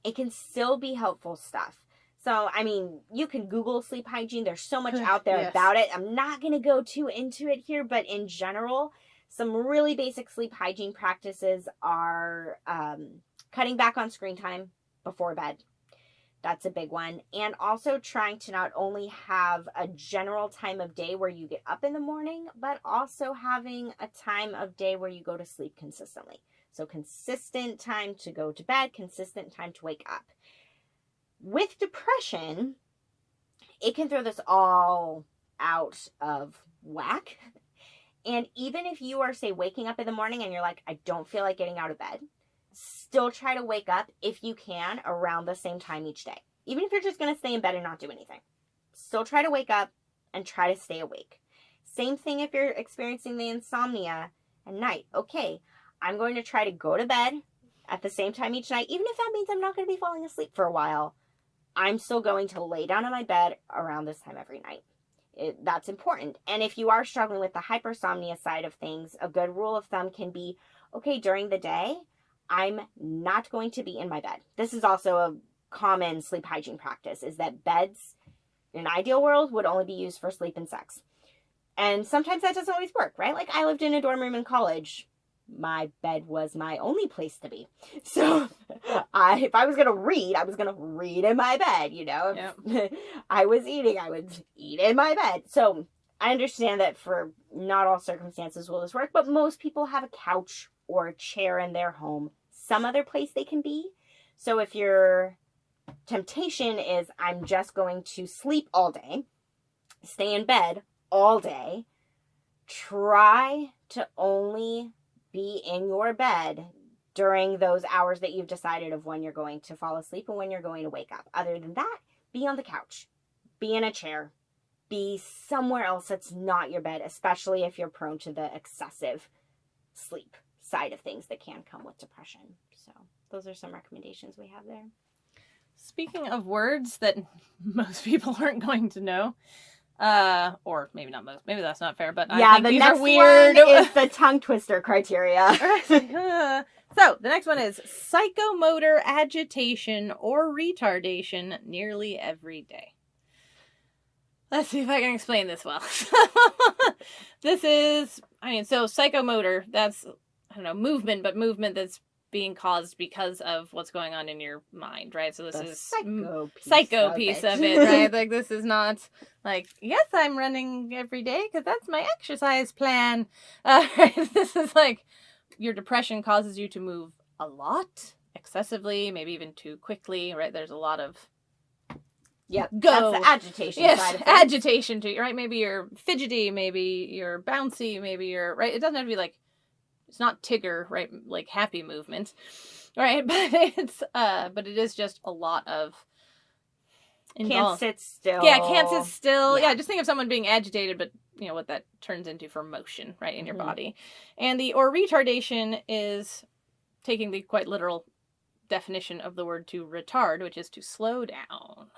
It can still be helpful stuff. So, I mean, you can Google sleep hygiene. There's so much out there about it. I'm not going to go too into it here, but in general, some really basic sleep hygiene practices are cutting back on screen time before bed. That's a big one. And also trying to not only have a general time of day where you get up in the morning, but also having a time of day where you go to sleep consistently. So consistent time to go to bed, consistent time to wake up. With depression, it can throw this all out of whack. And even if you are, say, waking up in the morning and you're like, I don't feel like getting out of bed, still try to wake up, if you can, around the same time each day. Even if you're just going to stay in bed and not do anything. Still try to wake up and try to stay awake. Same thing if you're experiencing the insomnia at night. Okay, I'm going to try to go to bed at the same time each night. Even if that means I'm not going to be falling asleep for a while, I'm still going to lay down on my bed around this time every night. That's important. And if you are struggling with the hypersomnia side of things, a good rule of thumb can be, okay, during the day, I'm not going to be in my bed. This is also a common sleep hygiene practice, is that beds, in an ideal world, would only be used for sleep and sex. And sometimes that doesn't always work, right? Like, I lived in a dorm room in college. My bed was my only place to be. So if I was going to read, I was going to read in my bed, you know. If I was eating, I would eat in my bed. So I understand that for not all circumstances will this work, but most people have a couch or a chair in their home, some other place they can be. So if your temptation is, I'm just going to sleep all day, stay in bed all day, try to only be in your bed during those hours that you've decided of when you're going to fall asleep and when you're going to wake up. Other than that, be on the couch, be in a chair, be somewhere else that's not your bed, especially if you're prone to the excessive sleep side of things that can come with depression. So those are some recommendations we have there. Speaking of words that most people aren't going to know, or maybe not most, maybe that's not fair, but yeah, I think the these next are weird. one is the tongue twister criteria. So the next one is psychomotor agitation or retardation nearly every day. Let's see if I can explain this well. This is, so psychomotor, that's, movement, but movement that's being caused because of what's going on in your mind, right? So this is psycho piece of it, right? Like, this is not like, yes, I'm running every day because that's my exercise plan. Right? This is like, your depression causes you to move a lot, excessively, maybe even too quickly, right? There's a lot of Yep, go. That's the agitation yes, side of things. Agitation too, right? Maybe you're fidgety, maybe you're bouncy, maybe you're, right? It doesn't have to be like, it's not Tigger, right? Like happy movement, right? But it is just a lot of Can't sit still. Yeah, can't sit still. Yeah, just think of someone being agitated, but what that turns into for motion, right, in your body. And the or retardation is taking the quite literal definition of the word to retard, which is to slow down,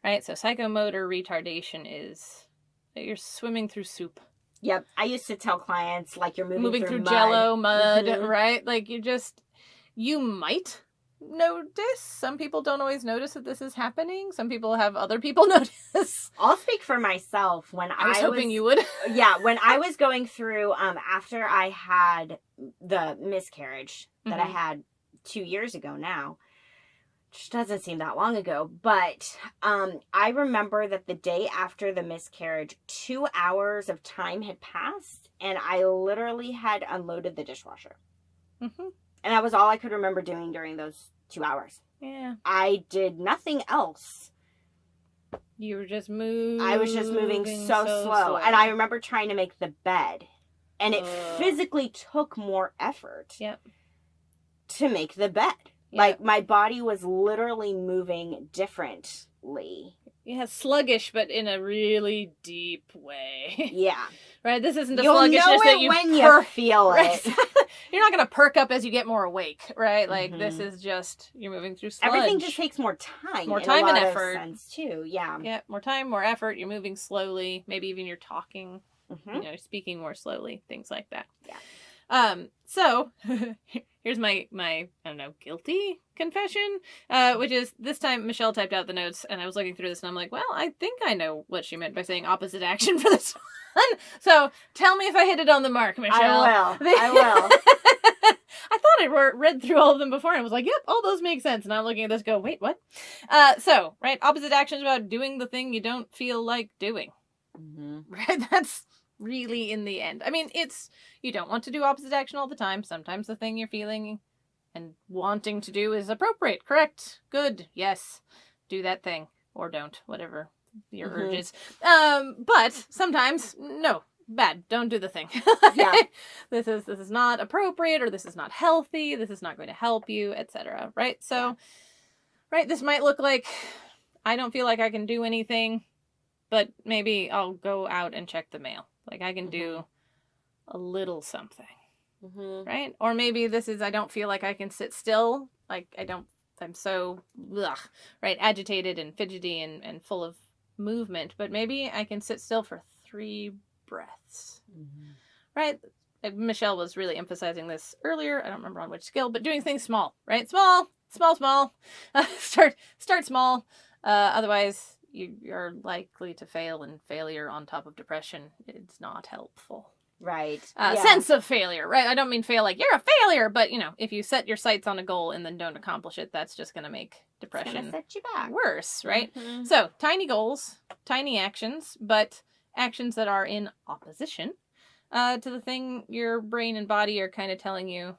right? So psychomotor retardation is that you're swimming through soup. Yep. I used to tell clients, like, you're moving through mud. Jello, mud, right? Like, you might notice. Some people don't always notice that this is happening. Some people have other people notice. I'll speak for myself. When I was hoping you would. Yeah, when I was going through, after I had the miscarriage that I had 2 years ago now, which doesn't seem that long ago, but I remember that the day after the miscarriage, 2 hours of time had passed, and I literally had unloaded the dishwasher. And that was all I could remember doing during those 2 hours. Yeah. I did nothing else. You were just moving. I was just moving so slow. And I remember trying to make the bed, and it physically took more effort to make the bed. Like, my body was literally moving differently. Yeah, sluggish, but in a really deep way. Yeah. Right? This isn't the You'll sluggishness that you when you feel it. You're not going to perk up as you get more awake, right? Like, this is just, you're moving through sludge. Everything just takes more time. More time and effort. Sense too. Yeah. Yeah, more time, more effort. You're moving slowly. Maybe even you're talking, speaking more slowly, things like that. Yeah. So here's my I don't know, guilty confession, which is this time Michelle typed out the notes and I was looking through this and I'm like, well, I think I know what she meant by saying opposite action for this one. So tell me if I hit it on the mark, Michelle. I will. I thought I read through all of them before and I was like, yep, all those make sense. And I'm looking at this go, wait, what? So, right, opposite action is about doing the thing you don't feel like doing. Mm-hmm. Right? That's really in the end. I mean, you don't want to do opposite action all the time. Sometimes the thing you're feeling and wanting to do is appropriate. Correct. Good. Yes. Do that thing. Or don't. Whatever your urge is. But sometimes, no. Bad. Don't do the thing. Yeah. This is not appropriate, or this is not healthy. This is not going to help you, etc. Right? So, right, this might look like I don't feel like I can do anything, but maybe I'll go out and check the mail. Like I can do a little something. Mm-hmm. Right? Or maybe this is I don't feel like I can sit still. Like I'm so right, agitated and fidgety and full of movement, but maybe I can sit still for 3 breaths. Mm-hmm. Right? Michelle was really emphasizing this earlier. I don't remember on which scale, but doing things small, right? Small. Start small. Otherwise, you're likely to fail, and failure on top of depression, it's not helpful. Right. Sense of failure, right? I don't mean fail like you're a failure, but if you set your sights on a goal and then don't accomplish it, that's just going to make depression set you back. Worse, right? Mm-hmm. So tiny goals, tiny actions, but actions that are in opposition to the thing your brain and body are kind of telling you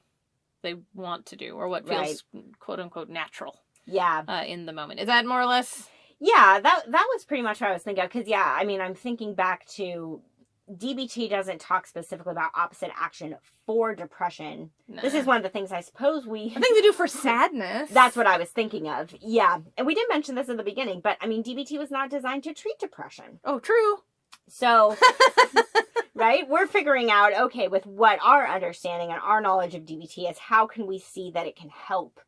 they want to do, or what feels quote unquote natural. Yeah. In the moment. Is that more or less? Yeah, that was pretty much what I was thinking of. Because, I mean, I'm thinking back to DBT doesn't talk specifically about opposite action for depression. No. This is one of the things I suppose I think they do for sadness. That's what I was thinking of. Yeah. And we did mention this in the beginning, but, I mean, DBT was not designed to treat depression. Oh, true. So, right, we're figuring out, okay, with what our understanding and our knowledge of DBT is, how can we see that it can help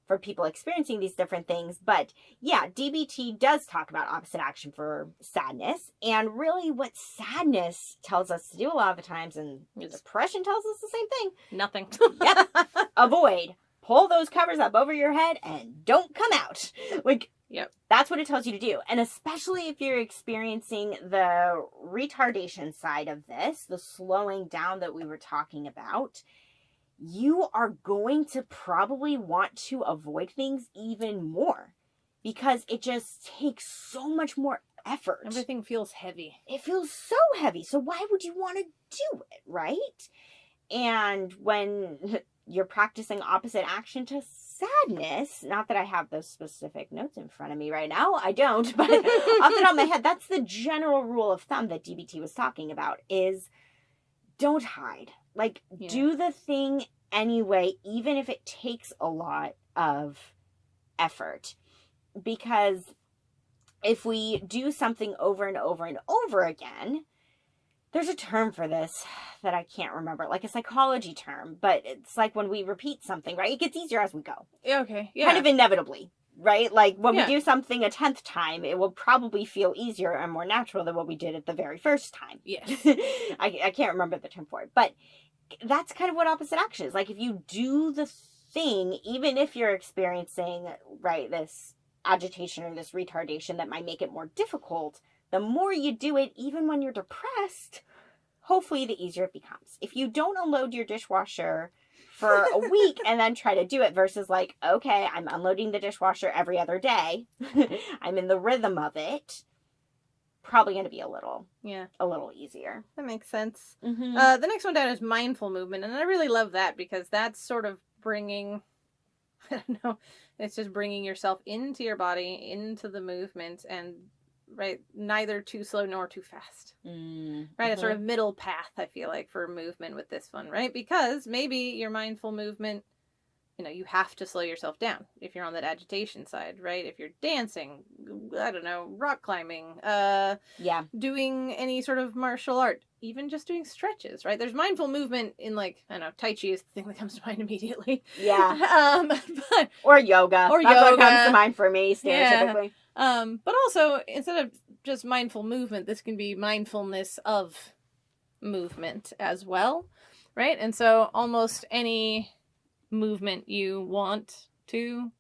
for people experiencing these different things? But yeah, DBT does talk about opposite action for sadness, and really what sadness tells us to do a lot of the times, and depression tells us the same thing. Nothing. Yep. Avoid. Pull those covers up over your head and don't come out. Yep. That's what it tells you to do. And especially if you're experiencing the retardation side of this, the slowing down that we were talking about, you are going to probably want to avoid things even more, because it just takes so much more effort. Everything feels heavy. It feels so heavy. So why would you want to do it, right? And when you're practicing opposite action to sadness, not that I have those specific notes in front of me right now, I don't, but off the top of my head, that's the general rule of thumb that DBT was talking about, is don't hide. Do the thing anyway, even if it takes a lot of effort. Because if we do something over and over and over again, there's a term for this that I can't remember, like a psychology term, but it's like when we repeat something, right? It gets easier as we go. Okay, yeah. Kind of inevitably, right? Like when we do something a 10th time, it will probably feel easier and more natural than what we did at the very first time. Yes. I can't remember the term for it, but that's kind of what opposite action is. Like if you do the thing, even if you're experiencing, right, this agitation or this retardation that might make it more difficult, the more you do it, even when you're depressed, hopefully the easier it becomes. If you don't unload your dishwasher for a week and then try to do it versus like, okay, I'm unloading the dishwasher every other day, I'm in the rhythm of it, probably going to be a little easier. That makes sense. Mm-hmm. The next one down is mindful movement, and I really love that because that's sort of bringing, I don't know, it's just bringing yourself into your body, into the movement, and right, neither too slow nor too fast. Right, a sort of middle path, I feel like, for movement with this one, right? Because maybe your mindful movement, you have to slow yourself down if you're on that agitation side, right? If you're dancing, I don't know, rock climbing, doing any sort of martial art, even just doing stretches, right? There's mindful movement in, like, I don't know, Tai Chi is the thing that comes to mind immediately. Yeah. But, or yoga. Or That's yoga. what comes to mind for me, stereotypically. Yeah. But also, instead of just mindful movement, this can be mindfulness of movement as well. right? And so almost any movement you want to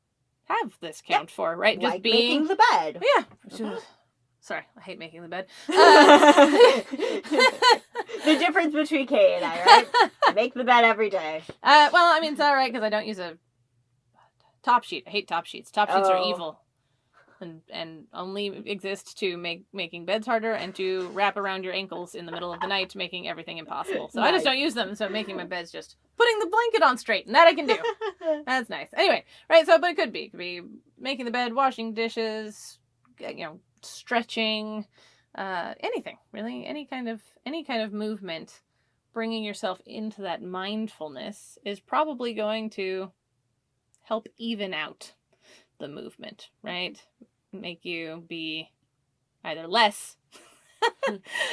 have this count for, right? Like making the bed. Yeah. Uh-huh. Sorry, I hate making the bed. The difference between Kay and I, right? I make the bed every day. Well, I mean, it's all right because I don't use a top sheet. I hate top sheets. Top sheets are evil. And only exist to make making beds harder and to wrap around your ankles in the middle of the night, making everything impossible. So I just don't use them. So making my bed's just putting the blanket on straight, and that I can do. That's nice. Anyway, right? So, but it could be making the bed, washing dishes, stretching, anything really, any kind of movement. Bringing yourself into that mindfulness is probably going to help even out the movement, right? Make you be either less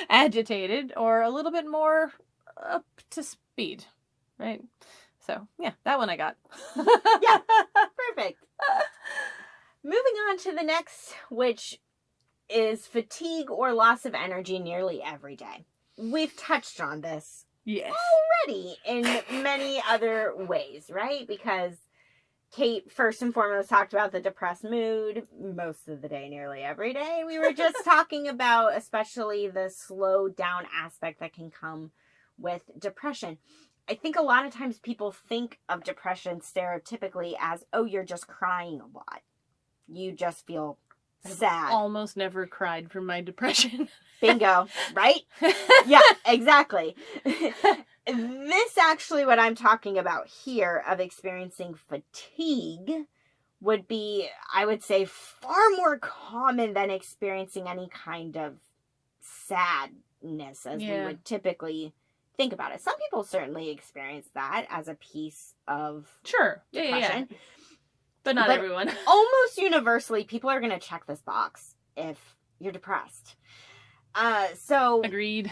agitated or a little bit more up to speed, right? So, yeah, that one I got. Yeah, perfect. Moving on to the next, which is fatigue or loss of energy nearly every day. We've touched on this already in many other ways, right? Because Kate, first and foremost, talked about the depressed mood most of the day, nearly every day. We were just talking about especially the slowed down aspect that can come with depression. I think a lot of times people think of depression stereotypically as, oh, you're just crying a lot. You just feel sad. I've almost never cried from my depression. Bingo, right? Yeah, exactly. This actually, what I'm talking about here of experiencing fatigue would be, I would say, far more common than experiencing any kind of sadness as we would typically think about it. Some people certainly experience that as a piece of depression. Yeah. But not everyone. Almost universally, people are going to check this box if you're depressed. So agreed.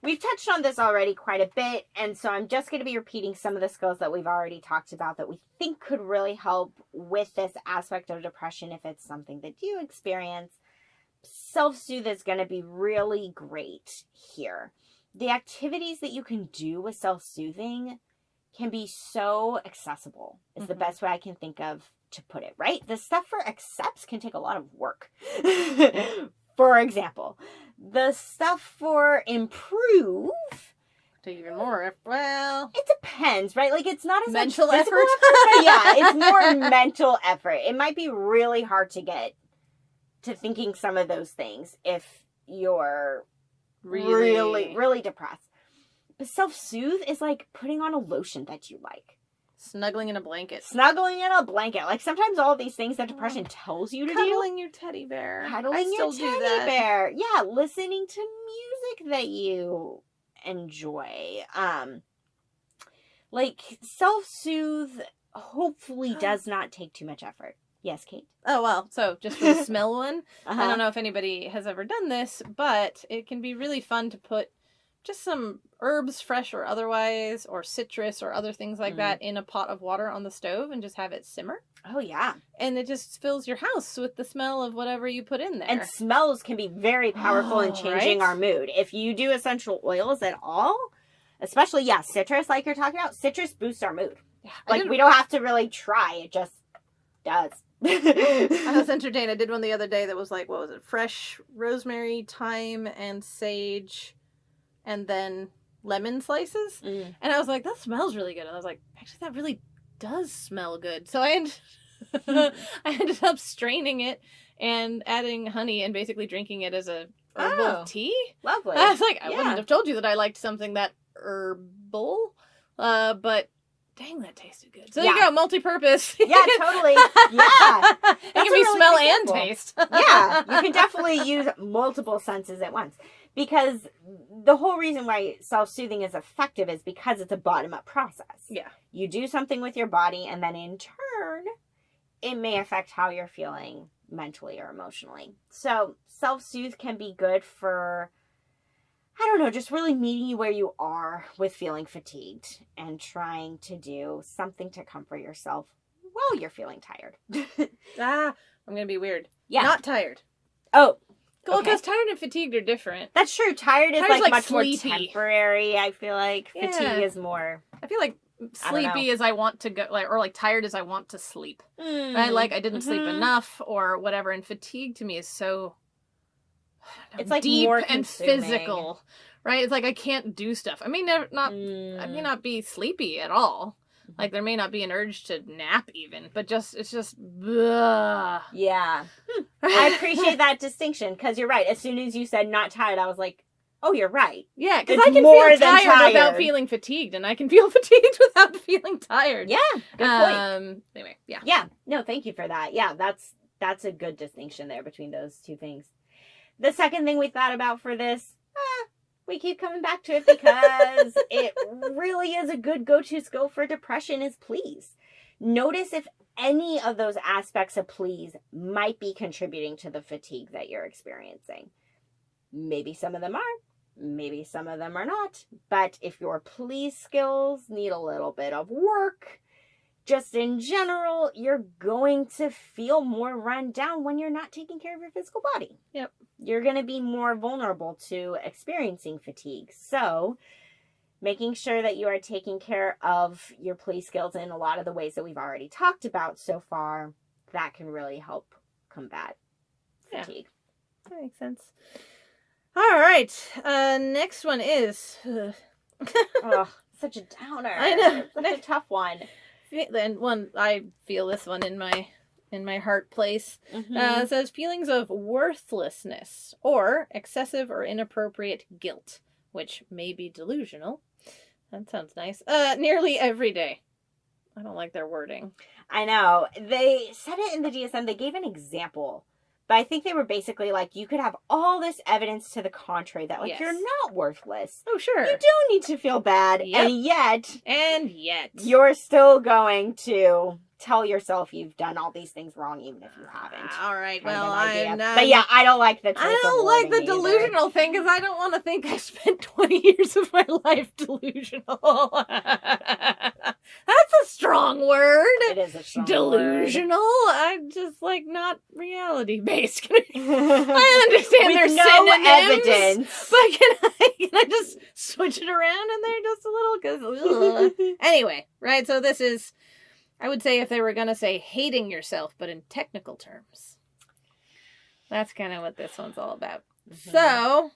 We've touched on this already quite a bit, and so I'm just going to be repeating some of the skills that we've already talked about that we think could really help with this aspect of depression if it's something that you experience. Self-Soothe is going to be really great here. The activities that you can do with self-soothing can be so accessible, is the best way I can think of to put it, right? The stuff for accepts can take a lot of work. For example, the stuff for improve take even more. Well, it depends, right? Like it's not as mental much effort. But yeah, it's more mental effort. It might be really hard to get to thinking some of those things if you're really depressed. But self-soothe is like putting on a lotion that you like. Snuggling in a blanket. Like sometimes all of these things that depression tells you to do. Cuddling your teddy bear. Cuddling your teddy bear. Yeah, listening to music that you enjoy. Like self-soothe hopefully does not take too much effort. Yes, Kate? Oh, well, so just for the smell one, I don't know if anybody has ever done this, but it can be really fun to put just some herbs, fresh or otherwise, or citrus or other things like that in a pot of water on the stove and just have it simmer. Oh, yeah. And it just fills your house with the smell of whatever you put in there. And smells can be very powerful in changing our mood. If you do essential oils at all, especially, citrus, like you're talking about, citrus boosts our mood. Yeah, like, we don't have to really try. It just does. I was entertained. I did one the other day that was like, what was it? Fresh rosemary, thyme, and sage, and then lemon slices. And I was like, that smells really good. And I was like, actually, that really does smell good. So I ended up straining it and adding honey and basically drinking it as a herbal tea. Lovely. I was like, I wouldn't have told you that I liked something that herbal, but dang, that tasted good. So there you go, multi-purpose. Yeah, totally. Yeah. It can be really smell and taste. Yeah, you can definitely use multiple senses at once. Because the whole reason why self-soothing is effective is because it's a bottom-up process. Yeah. You do something with your body, and then in turn, it may affect how you're feeling mentally or emotionally. So self-soothe can be good for, I don't know, just really meeting you where you are with feeling fatigued and trying to do something to comfort yourself while you're feeling tired. I'm going to be weird. Yeah. Not tired. Oh, Well, Okay. because tired and fatigued are different. That's true. Tired is Tired's, like, much sleepy. more temporary. I feel like Yeah. fatigue is more. I feel like sleepy is I want to go, like, or like tired is I want to sleep. Right? Like I didn't sleep enough or whatever. And fatigue to me is so It's like deep more and consuming. physical, right? It's like I can't do stuff. I may I may not be sleepy at all. Like there may not be an urge to nap even, but it's just bleh. Yeah. I appreciate that distinction because you're right. As soon as you said not tired, I was like, oh, you're right. Yeah, because It's I can more feel than tired without tired. feeling fatigued, and I can feel fatigued without feeling tired. Yeah, good point. Anyway, yeah. Yeah, no, thank you for that. Yeah, that's a good distinction there between those two things. The second thing we thought about for this, we keep coming back to it because it really is a good go-to skill for depression is please. Notice if any of those aspects of please might be contributing to the fatigue that you're experiencing. Maybe some of them are, maybe some of them are not. But if your please skills need a little bit of work, just in general, you're going to feel more run down when you're not taking care of your physical body. Yep. You're going to be more vulnerable to experiencing fatigue. So making sure that you are taking care of your please skills in a lot of the ways that we've already talked about so far, that can really help combat fatigue. Yeah, that makes sense. All right. Next one is... Oh, such a downer. I know. Such a tough one. And I feel this one in my heart place. Mm-hmm. It says feelings of worthlessness or excessive or inappropriate guilt, which may be delusional. That sounds nice. Nearly every day. I don't like their wording. I know. They said it in the DSM. They gave an example. But I think they were basically like, you could have all this evidence to the contrary that, like, Yes. you're not worthless. Oh, sure. You don't need to feel bad. Yep. And yet, And yet. you're still going to tell yourself you've done all these things wrong, even if you haven't. All right. Kind of Well, an idea. I'm not... But yeah, I don't like the choice I of don't like the wording either. delusional thing because I don't want to think I spent 20 years of my life delusional. That's a strong word. It is a strong Delusional. I'm just like not reality based. word. I understand With there's no synonyms, evidence. but can I just switch it around in there just a little? Because anyway, right? So this is, I would say if they were gonna say hating yourself, but in technical terms, that's kind of what this one's all about. Mhm. So,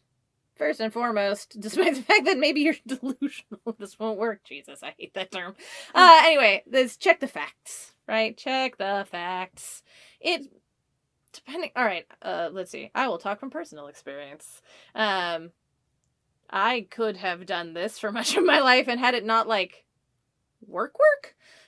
first and foremost, despite the fact that maybe you're delusional, this won't work. Jesus, I hate that term. Anyway, this check the facts, right? Check the facts. All right, let's see. I will talk from personal experience. I could have done this for much of my life and had it not like work.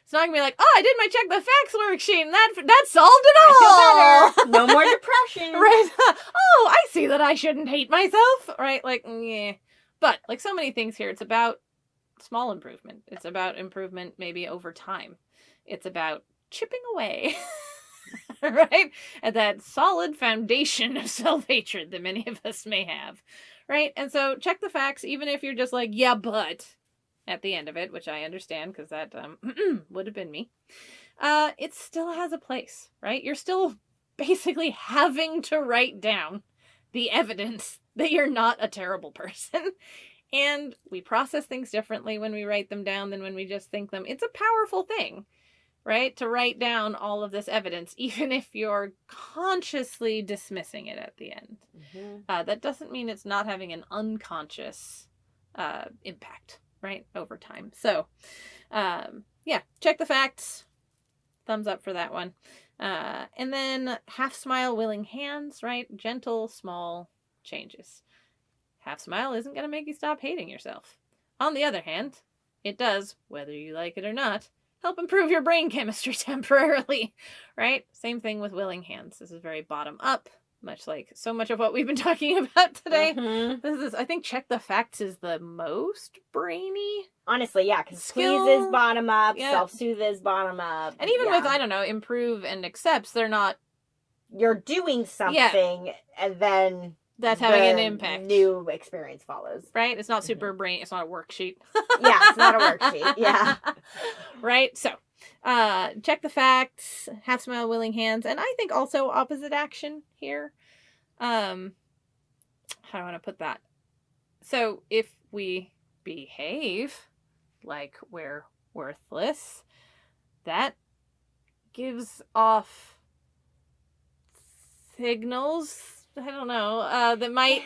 It's not gonna be like, oh, I did my check the facts worksheet and that solved it all. I feel better. No more depression. Right. Oh, I see that I shouldn't hate myself. Right. Like, yeah. But like so many things here, it's about small improvement. It's about improvement maybe over time. It's about chipping away. Right? At that solid foundation of self-hatred that many of us may have. Right? And so check the facts, even if you're just like, yeah, but at the end of it, which I understand because that would have been me. It still has a place, right? You're still basically having to write down the evidence that you're not a terrible person. And we process things differently when we write them down than when we just think them. It's a powerful thing, right? To write down all of this evidence, even if you're consciously dismissing it at the end. Mm-hmm. That doesn't mean it's not having an unconscious impact, right? Over time. So, yeah, check the facts. Thumbs up for that one. And then half smile, willing hands, right? Gentle, small changes. Half smile isn't going to make you stop hating yourself. On the other hand, it does, whether you like it or not, help improve your brain chemistry temporarily, right? Same thing with willing hands. This is very bottom up, much like so much of what we've been talking about today. Mm-hmm. This is, I think, check the facts is the most brainy. Honestly, yeah, because Skill. please is bottom up, Yeah. Self-Soothe is bottom up. And even yeah. with, I don't know, improve and accepts, they're not, You're doing something, and then that's having an the impact. new experience follows. Right? It's not super brain. It's not a worksheet. Yeah, it's not a worksheet. Yeah. Right? So, check the facts, half smile, willing hands, and I think also opposite action here. how do I want to put that? So if we behave like we're worthless, that gives off signals, I don't know, that might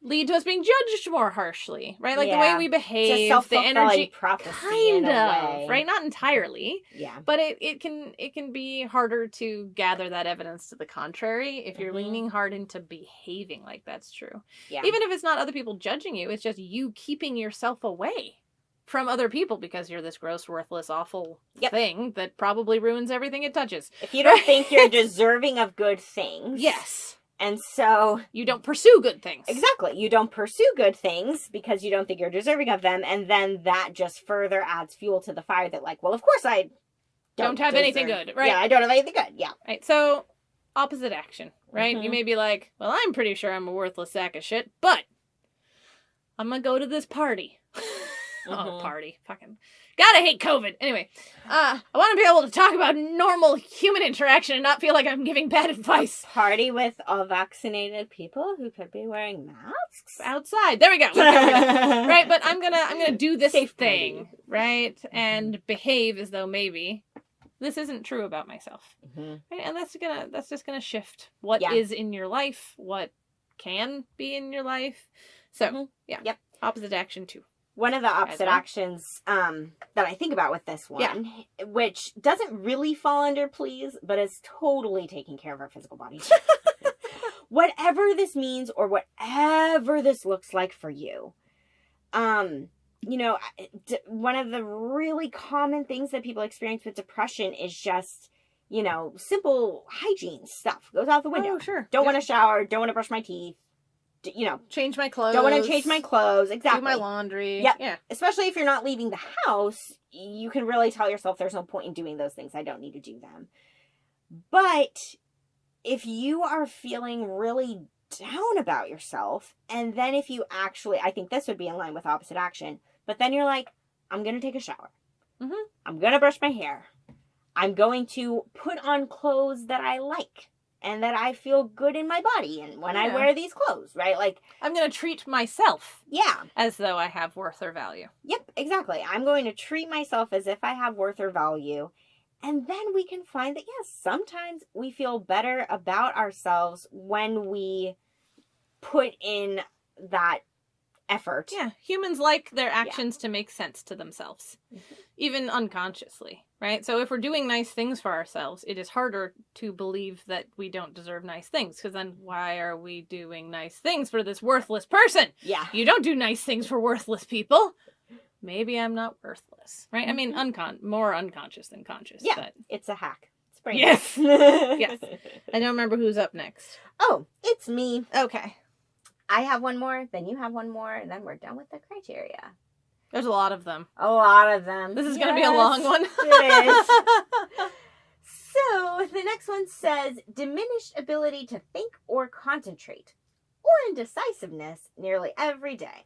lead to us being judged more harshly, right? Like the way we behave, the energy, kind of, right? Not entirely, but it can be harder to gather that evidence to the contrary if you're leaning hard into behaving like that's true. Even if it's not other people judging you, it's just you keeping yourself away from other people because you're this gross, worthless, awful thing that probably ruins everything it touches. If you don't think you're deserving of good things. Yes. And so... you don't pursue good things. Exactly. You don't pursue good things because you don't think you're deserving of them. And then that just further adds fuel to the fire that, like, well, of course I don't have anything good, right? Yeah, I don't have anything good. Yeah. Right. So, opposite action, right? You may be like, well, I'm pretty sure I'm a worthless sack of shit, but I'm going to go to this party. Oh, party. Fucking... gotta hate COVID. Anyway, I want to be able to talk about normal human interaction and not feel like I'm giving bad advice. Party with all vaccinated people who could be wearing masks outside. There we go. Right, but I'm gonna do this thing, right, and behave as though maybe this isn't true about myself, right? And that's just gonna shift what is in your life, what can be in your life. So opposite action too. One of the opposite actions that I think about with this one, which doesn't really fall under please, but is totally taking care of our physical bodies. Whatever this means or whatever this looks like for you. You know, one of the really common things that people experience with depression is just, you know, simple hygiene stuff goes out the window. Oh, sure. Don't want to shower, don't want to brush my teeth. You know, change my clothes. Don't want to change my clothes. Exactly. Do my laundry. Yep. Yeah. Especially if you're not leaving the house, you can really tell yourself there's no point in doing those things. I don't need to do them. But if you are feeling really down about yourself, and then if you actually, I think this would be in line with opposite action, but then you're like, I'm going to take a shower. I'm going to brush my hair. I'm going to put on clothes that I like. And that I feel good in my body and when I wear these clothes, right? Like, I'm going to treat myself. Yeah. As though I have worth or value. Yep, exactly. I'm going to treat myself as if I have worth or value. And then we can find that, yes, sometimes we feel better about ourselves when we put in that effort. Yeah, humans like their actions to make sense to themselves, even unconsciously, right? So if we're doing nice things for ourselves, it is harder to believe that we don't deserve nice things, because then why are we doing nice things for this worthless person? Yeah. You don't do nice things for worthless people. Maybe I'm not worthless, right? I mean, more unconscious than conscious. Yeah, but... it's a hack. It's brain. Yes. Yes. I don't remember who's up next. Oh, it's me. Okay. I have one more, then you have one more, and then we're done with the criteria. There's a lot of them. A lot of them. This is going to be a long one. It is. So, the next one says, diminished ability to think or concentrate, or indecisiveness nearly every day.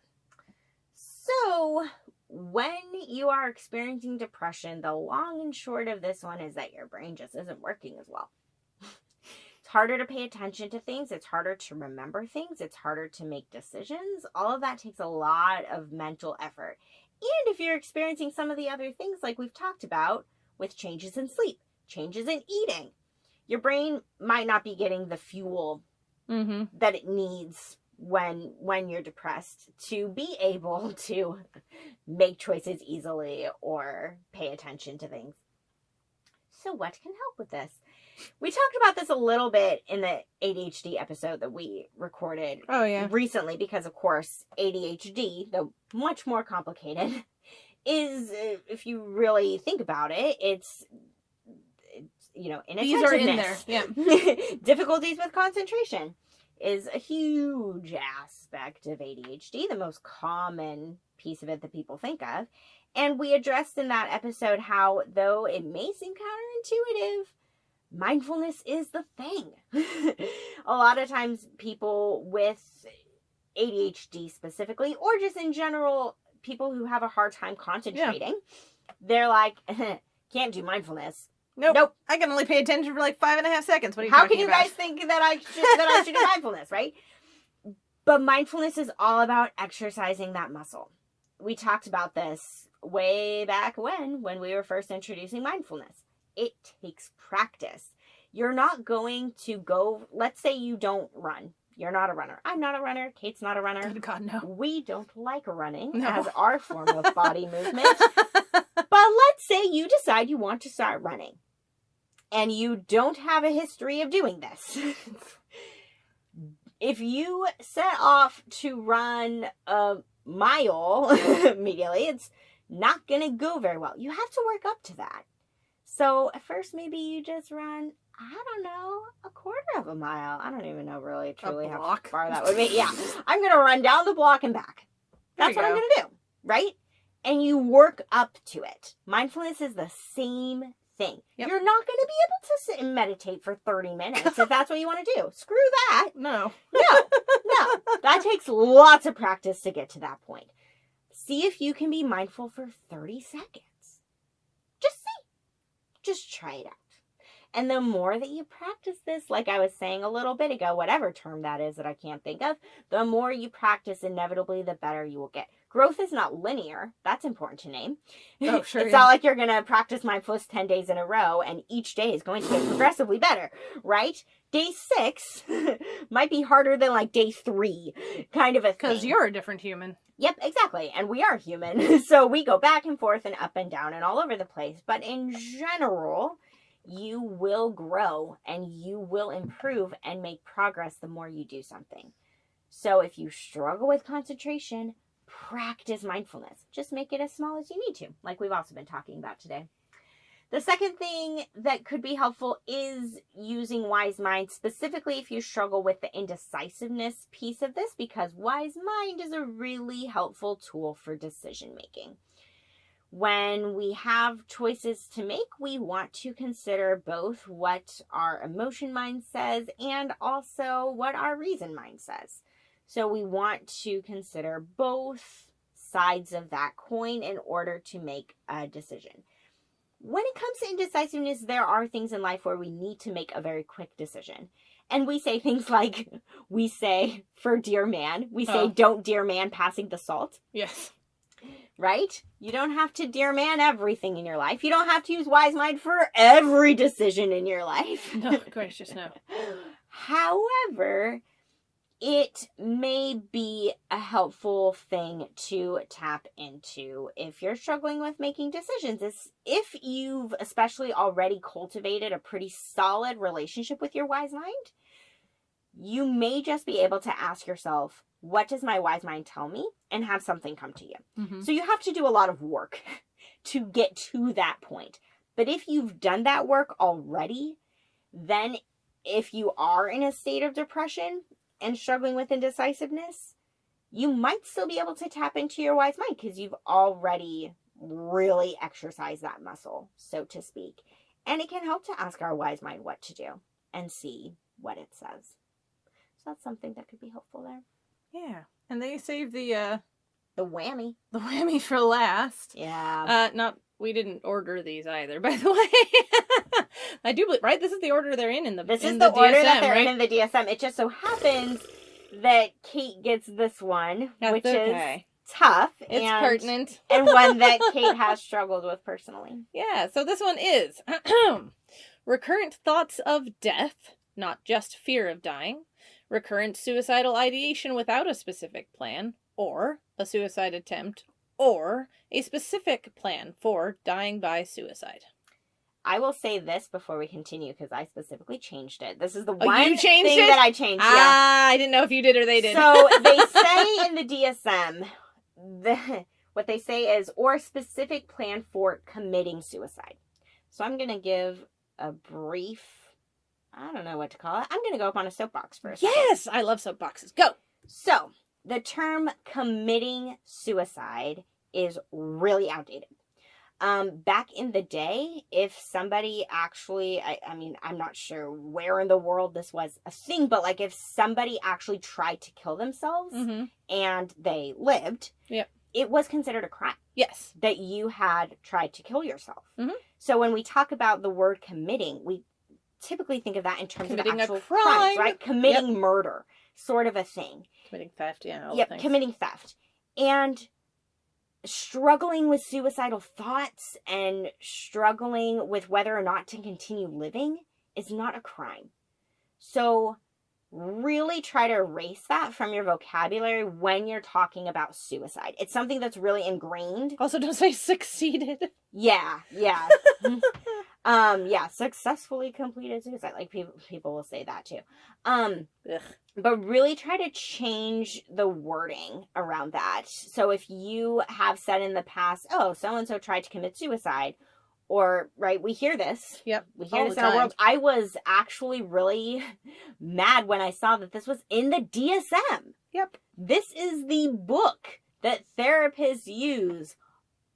So, when you are experiencing depression, the long and short of this one is that your brain just isn't working as well. Harder to pay attention to things. It's harder to remember things. It's harder to make decisions. All of that takes a lot of mental effort. And if you're experiencing some of the other things like we've talked about with changes in sleep, changes in eating, your brain might not be getting the fuel that it needs when you're depressed to be able to make choices easily or pay attention to things. So what can help with this? We talked about this a little bit in the ADHD episode that we recorded recently because, of course, ADHD, though much more complicated, is, if you really think about it, it's you know, these are in there. Yeah. Difficulties with concentration is a huge aspect of ADHD, the most common piece of it that people think of. And we addressed in that episode how, though it may seem counterintuitive, mindfulness is the thing. A lot of times people with ADHD specifically, or just in general, people who have a hard time concentrating, they're like, can't do mindfulness. Nope. I can only pay attention for like 5.5 seconds. What are you How talking can you about? guys think that I should do mindfulness, right? But mindfulness is all about exercising that muscle. We talked about this way back when we were first introducing mindfulness. It takes practice. You're not going to go, let's say you don't run. You're not a runner. I'm not a runner. Kate's not a runner. Good God, no. We don't like running No. as our form of body movement. But let's say you decide you want to start running and you don't have a history of doing this. If you set off to run a mile immediately, it's not going to go very well. You have to work up to that. So at first, maybe you just run, I don't know, a quarter of a mile. I don't even know really truly how far that would be. Yeah, I'm going to run down the block and back. That's what I'm going to do, right? And you work up to it. Mindfulness is the same thing. Yep. You're not going to be able to sit and meditate for 30 minutes if that's what you want to do. Screw that. No. No. That takes lots of practice to get to that point. See if you can be mindful for 30 seconds. Just see. Just try it out. And the more that you practice this, like I was saying a little bit ago, whatever term that is that I can't think of, the more you practice, inevitably, the better you will get. Growth is not linear. That's important to name. Oh, sure. It's not like you're going to practice mindfulness 10 days in a row and each day is going to get progressively better, right? Day 6 might be harder than like day 3 kind of a thing. Because you're a different human. Yep, exactly. And we are human. So we go back and forth and up and down and all over the place. But in general, you will grow and you will improve and make progress the more you do something. So if you struggle with concentration, practice mindfulness. Just make it as small as you need to, like we've also been talking about today. The second thing that could be helpful is using Wise Mind, specifically if you struggle with the indecisiveness piece of this, because Wise Mind is a really helpful tool for decision making. When we have choices to make, we want to consider both what our emotion mind says and also what our reason mind says. So we want to consider both sides of that coin in order to make a decision. When it comes to indecisiveness, there are things in life where we need to make a very quick decision. And we say things like, we say, for dear man, we say, don't dear man passing the salt. Yes. Right? You don't have to dear man everything in your life. You don't have to use Wise Mind for every decision in your life. No, gracious, no. However, it may be a helpful thing to tap into if you're struggling with making decisions. If you've especially already cultivated a pretty solid relationship with your Wise Mind, you may just be able to ask yourself, what does my Wise Mind tell me? And have something come to you. Mm-hmm. So you have to do a lot of work to get to that point. But if you've done that work already, then if you are in a state of depression and struggling with indecisiveness, you might still be able to tap into your Wise Mind because you've already really exercised that muscle, so to speak. And it can help to ask our Wise Mind what to do and see what it says. So that's something that could be helpful there. Yeah. And they saved the whammy. The whammy for last. Yeah. We didn't order these either, by the way. I do believe, right? This is the order they're in the This in is the order DSM, that they're right? in the DSM. It just so happens that Kate gets this one, which is tough. It's pertinent. And one that Kate has struggled with personally. Yeah, so this one is recurrent thoughts of death, not just fear of dying, recurrent suicidal ideation without a specific plan, or a suicide attempt, or a specific plan for dying by suicide. I will say this before we continue because I specifically changed it. This is the one you changed thing it? that I changed. I didn't know if you did or they did. So they say in the DSM, what they say is, or a specific plan for committing suicide. So I'm going to give a brief, I don't know what to call it. I'm going to go up on a soapbox for a second. Yes, I love soapboxes. Go. So the term committing suicide is really outdated. Back in the day, if somebody actually, I mean, I'm not sure where in the world this was a thing, but like if somebody actually tried to kill themselves and they lived, it was considered a crime. Yes. That you had tried to kill yourself. So when we talk about the word committing, we typically think of that in terms committing of actual a crime, crimes, right? Committing murder. sort of a thing. Committing theft, yeah. All Yep, the things. committing theft. And struggling with suicidal thoughts and struggling with whether or not to continue living is not a crime. So really try to erase that from your vocabulary when you're talking about suicide. It's something that's really ingrained. Also, don't say succeeded. Yeah. Successfully completed suicide. Like people will say that too. But really try to change the wording around that. So if you have said in the past, oh, so-and-so tried to commit suicide, or, right, we hear this. Yep. We hear this in our world. I was actually really mad when I saw that this was in the DSM. Yep. This is the book that therapists use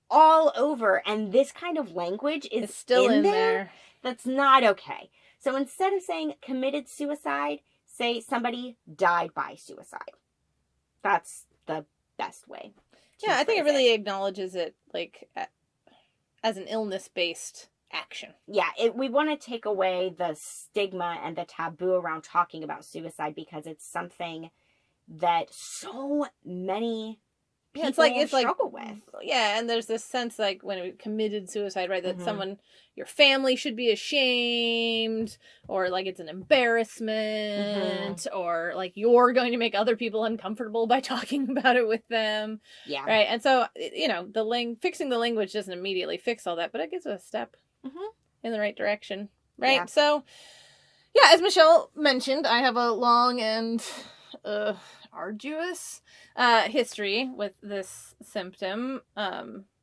all over, and this kind of language is It's still in there. there. That's not okay. So instead of saying committed suicide, say somebody died by suicide. That's the best way. Yeah, I think it really acknowledges it, like, as an illness-based action. Yeah, we want to take away the stigma and the taboo around talking about suicide because it's something that so many people struggle with. Yeah, and there's this sense, like, when we committed suicide, right, that someone, your family should be ashamed, or, like, it's an embarrassment, or, like, you're going to make other people uncomfortable by talking about it with them. Yeah. Right, and so, you know, fixing the language doesn't immediately fix all that, but it gives a step in the right direction, right? Yeah. So, yeah, as Michelle mentioned, I have a long and arduous history with this symptom,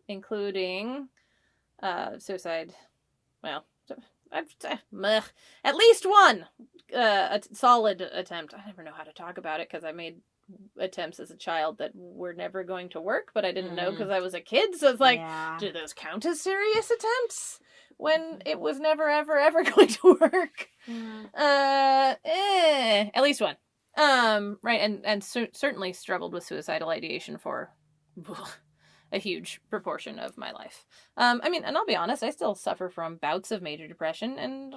including suicide. Well, at least one a solid attempt. I never know how to talk about it because I made attempts as a child that were never going to work, but I didn't know because I was a kid. So it's like, do those count as serious attempts when it was never, ever, ever going to work? At least one. Right, and certainly struggled with suicidal ideation for a huge proportion of my life. I mean, and I'll be honest, I still suffer from bouts of major depression, and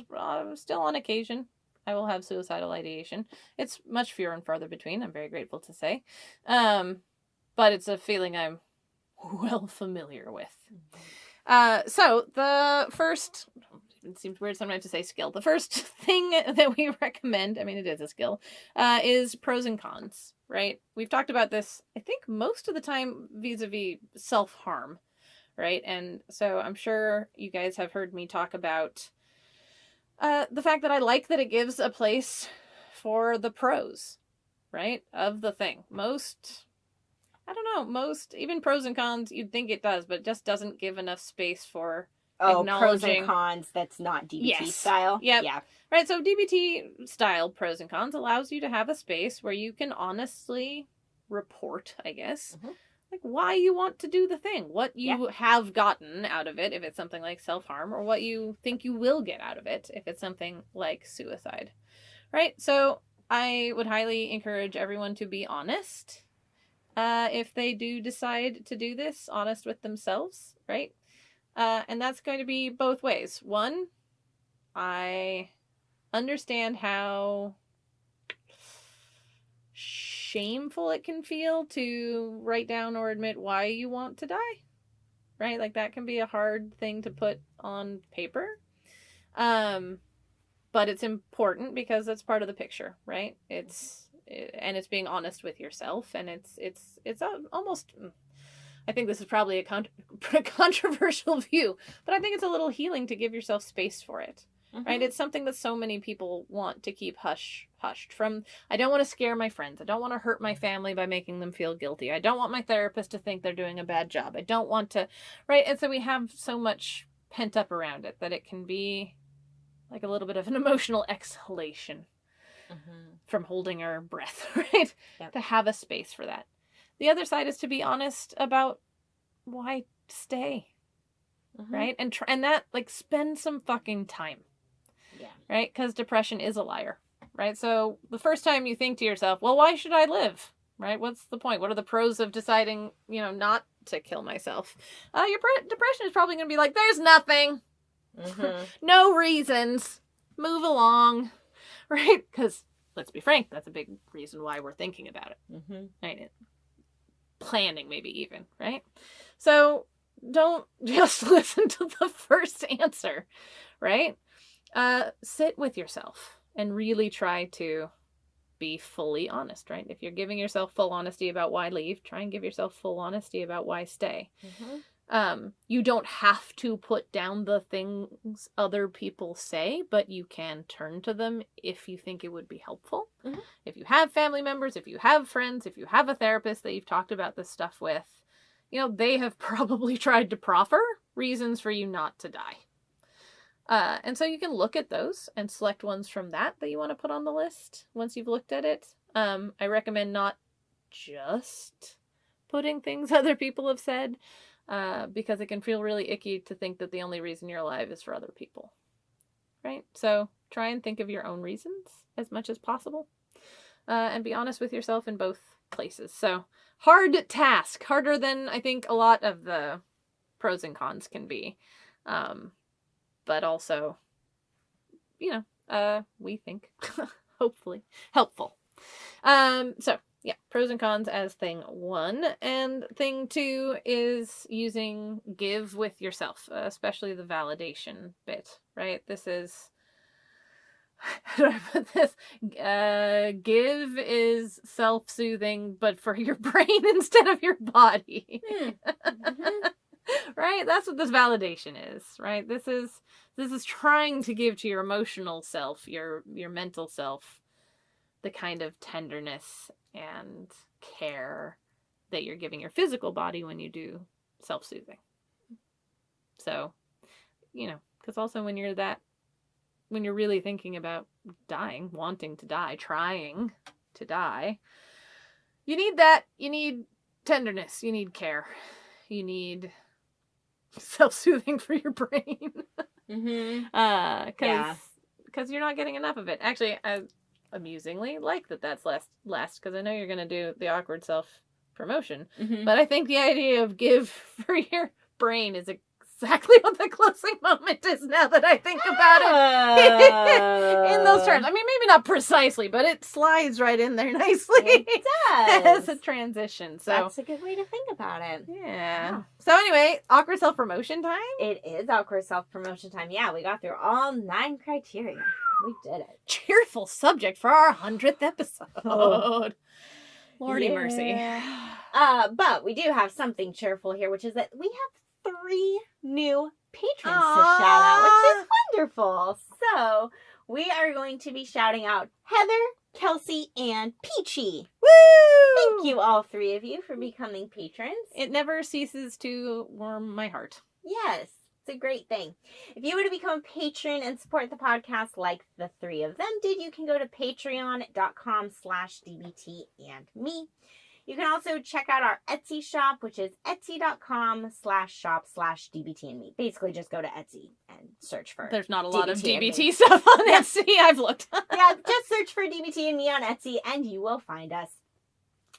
still on occasion I will have suicidal ideation. It's much fewer and farther between, I'm very grateful to say. But it's a feeling I'm well familiar with. So the first, it seems weird sometimes to say skill. The first thing that we recommend, I mean, it is a skill, is pros and cons, right? We've talked about this, I think, most of the time vis-a-vis self-harm, right? And so I'm sure you guys have heard me talk about the fact that I like that it gives a place for the pros, right, of the thing. Most, even pros and cons, you'd think it does, but it just doesn't give enough space for pros and cons that's not DBT style. Yep. Yeah. Right, so DBT style pros and cons allows you to have a space where you can honestly report, I guess, like why you want to do the thing, what you have gotten out of it if it's something like self-harm, or what you think you will get out of it if it's something like suicide. Right? So I would highly encourage everyone to be honest if they do decide to do this, honest with themselves, right? And that's going to be both ways. One, I understand how shameful it can feel to write down or admit why you want to die, right? Like that can be a hard thing to put on paper. But it's important because that's part of the picture, right? It's being honest with yourself, and it's almost, I think this is probably a controversial view, but I think it's a little healing to give yourself space for it, right? It's something that so many people want to keep hushed from. I don't want to scare my friends. I don't want to hurt my family by making them feel guilty. I don't want my therapist to think they're doing a bad job. I don't want to, right? And so we have so much pent up around it that it can be like a little bit of an emotional exhalation from holding our breath, right? Yep. To have a space for that. The other side is to be honest about why stay, right? And that, like, spend some fucking time, right? Because depression is a liar, right? So the first time you think to yourself, well, why should I live, right? What's the point? What are the pros of deciding, not to kill myself? Your depression is probably going to be like, there's nothing, no reasons, move along, right? Because let's be frank, that's a big reason why we're thinking about it. Mm-hmm. Right? Planning, maybe even, right? So don't just listen to the first answer, right? Sit with yourself and really try to be fully honest, right? If you're giving yourself full honesty about why leave, try and give yourself full honesty about why stay. Mm-hmm. You don't have to put down the things other people say, but you can turn to them if you think it would be helpful. Mm-hmm. If you have family members, if you have friends, if you have a therapist that you've talked about this stuff with, they have probably tried to proffer reasons for you not to die. And so you can look at those and select ones from that you want to put on the list once you've looked at it. I recommend not just putting things other people have said, because it can feel really icky to think that the only reason you're alive is for other people. Right? So try and think of your own reasons as much as possible. And be honest with yourself in both places. So hard task, harder than I think a lot of the pros and cons can be. But also, we think hopefully helpful. So yeah, pros and cons as thing 1. And thing 2 is using give with yourself, especially the validation bit, right? This is, how do I put this? Give is self-soothing, but for your brain instead of your body. Mm-hmm. Right? That's what this validation is, right? This is trying to give to your emotional self, your mental self, the kind of tenderness and care that you're giving your physical body when you do self-soothing. So, because also when you're really thinking about dying, wanting to die, trying to die, you need that. You need tenderness. You need care. You need self-soothing for your brain. Mm-hmm. Because you're not getting enough of it. Actually, I amusingly like that's last, because I know you're going to do the awkward self-promotion. Mm-hmm. But I think the idea of give for your brain is exactly what the closing moment is now that I think about it in those terms. I mean, maybe not precisely, but it slides right in there nicely. It does. As a transition. So That's a good way to think about it. yeah. So anyway, awkward self-promotion time? It is awkward self-promotion time. Yeah, we got through all 9 criteria. We did it. Cheerful subject for our 100th episode. Oh. Lordy mercy. But we do have something cheerful here, which is that we have 3 new patrons Aww. to shout out, which is wonderful. So we are going to be shouting out Heather, Kelsey, and Peachy. Woo! Thank you, all 3 of you, for becoming patrons. It never ceases to warm my heart. Yes, it's a great thing. If you were to become a patron and support the podcast like the 3 of them did, you can go to patreon.com/DBT and me. You can also check out our Etsy shop, which is etsy.com/shop/DBT and me. Basically, just go to Etsy and search for There's not a lot of DBT and DBT me. stuff on Etsy. I've looked. Yeah, just search for DBT and me on Etsy and you will find us.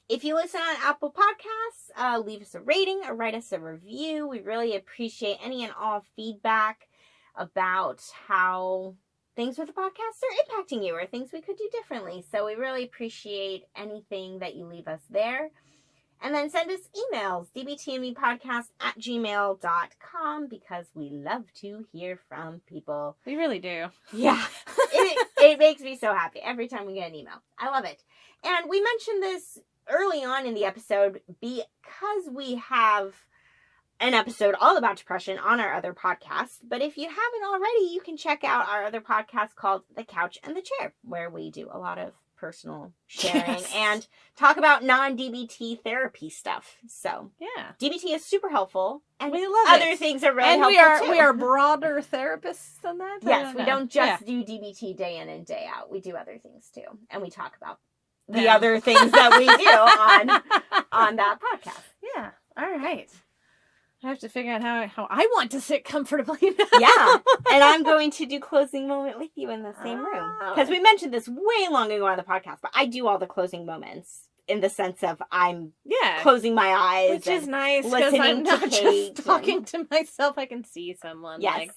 If you listen on Apple Podcasts, leave us a rating or write us a review. We really appreciate any and all feedback about how things with the podcast are impacting you or things we could do differently. So we really appreciate anything that you leave us there. And then send us emails, dbtandmepodcast@gmail.com, because we love to hear from people. We really do. Yeah. It makes me so happy every time we get an email. I love it. And we mentioned this early on in the episode because we have an episode all about depression on our other podcast. But if you haven't already, you can check out our other podcast called The Couch and the Chair, where we do a lot of personal sharing and talk about non-DBT therapy stuff. So Yeah. DBT is super helpful, and We love other it. things are really And helpful we are broader therapists than that. Yes, we don't just Yeah. do DBT day in and day out. We do other things too, and we talk about the Yeah. other things that we do on that podcast. Yeah. All right. I have to figure out how I want to sit comfortably now. Yeah, and I'm going to do closing moment with you in the same room, Oh. because we mentioned this way long ago on the podcast. But I do all the closing moments in the sense of I'm Yeah. closing my eyes, Which is and nice because listening I'm to not Kate just talking to myself. I can see someone Yes. like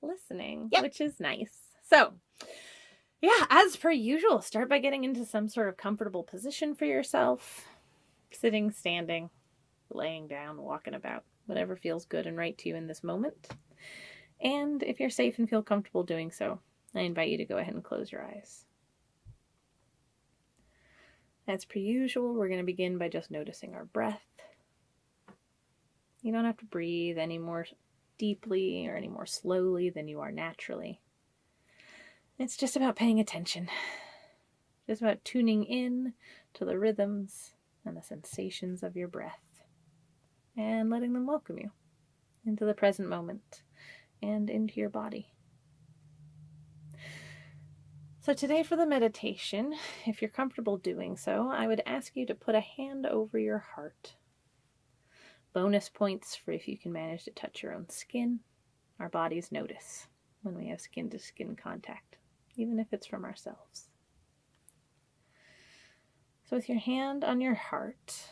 listening, Yep. which is nice. So, Yeah, as per usual, start by getting into some sort of comfortable position for yourself. Sitting, standing, laying down, walking about, whatever feels good and right to you in this moment. And if you're safe and feel comfortable doing so, I invite you to go ahead and close your eyes. As per usual, we're going to begin by just noticing our breath. You don't have to breathe any more deeply or any more slowly than you are naturally. It's just about paying attention. Just about tuning in to the rhythms and the sensations of your breath and letting them welcome you into the present moment and into your body. So today for the meditation, if you're comfortable doing so, I would ask you to put a hand over your heart. Bonus points for if you can manage to touch your own skin. Our bodies notice when we have skin-to-skin contact, even if it's from ourselves. So with your hand on your heart,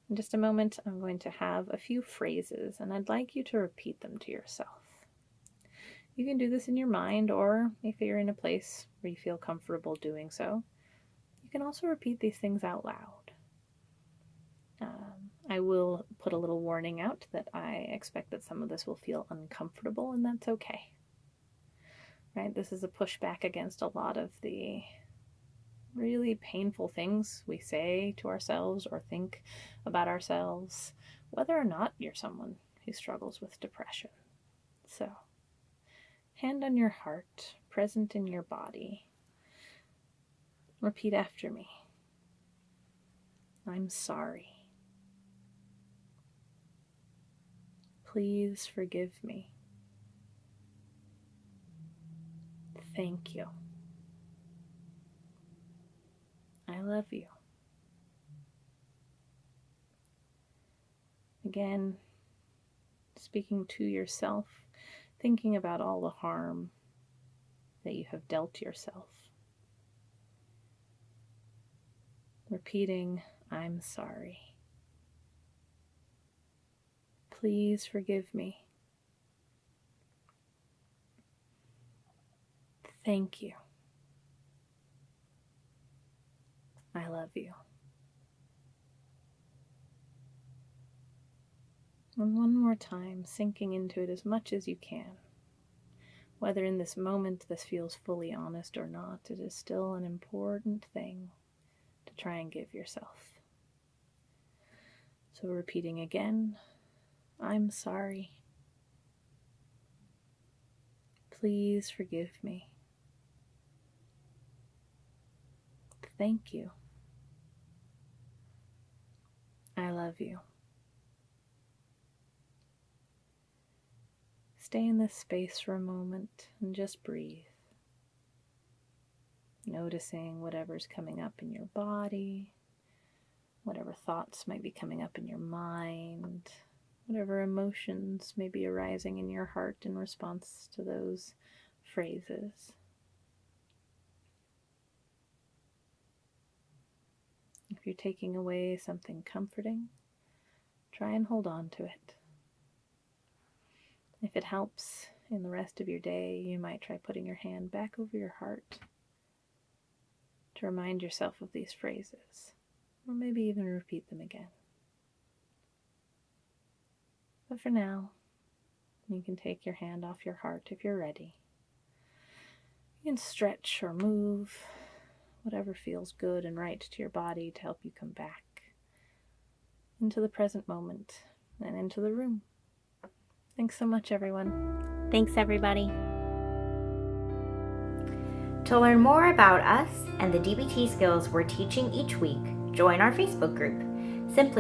in just a moment I'm going to have a few phrases, and I'd like you to repeat them to yourself. You can do this in your mind, or if you're in a place where you feel comfortable doing so, you can also repeat these things out loud. I will put a little warning out that I expect that some of this will feel uncomfortable, and that's okay. Right? This is a pushback against a lot of the really painful things we say to ourselves or think about ourselves, whether or not you're someone who struggles with depression. So, hand on your heart, present in your body. Repeat after me. I'm sorry. Please forgive me. Thank you. I love you. Again, speaking to yourself, thinking about all the harm that you have dealt yourself. Repeating, I'm sorry. Please forgive me. Thank you. I love you. And one more time, sinking into it as much as you can. Whether in this moment this feels fully honest or not, it is still an important thing to try and give yourself. So repeating again, I'm sorry. Please forgive me. Thank you. I love you. Stay in this space for a moment and just breathe. Noticing whatever's coming up in your body, whatever thoughts might be coming up in your mind, whatever emotions may be arising in your heart in response to those phrases. If you're taking away something comforting, try and hold on to it. If it helps in the rest of your day, you might try putting your hand back over your heart to remind yourself of these phrases, or maybe even repeat them again. But for now, you can take your hand off your heart if you're ready. You can stretch or move, whatever feels good and right to your body to help you come back into the present moment and into the room. Thanks so much, everyone. Thanks, everybody. To learn more about us and the DBT skills we're teaching each week, join our Facebook group. Simply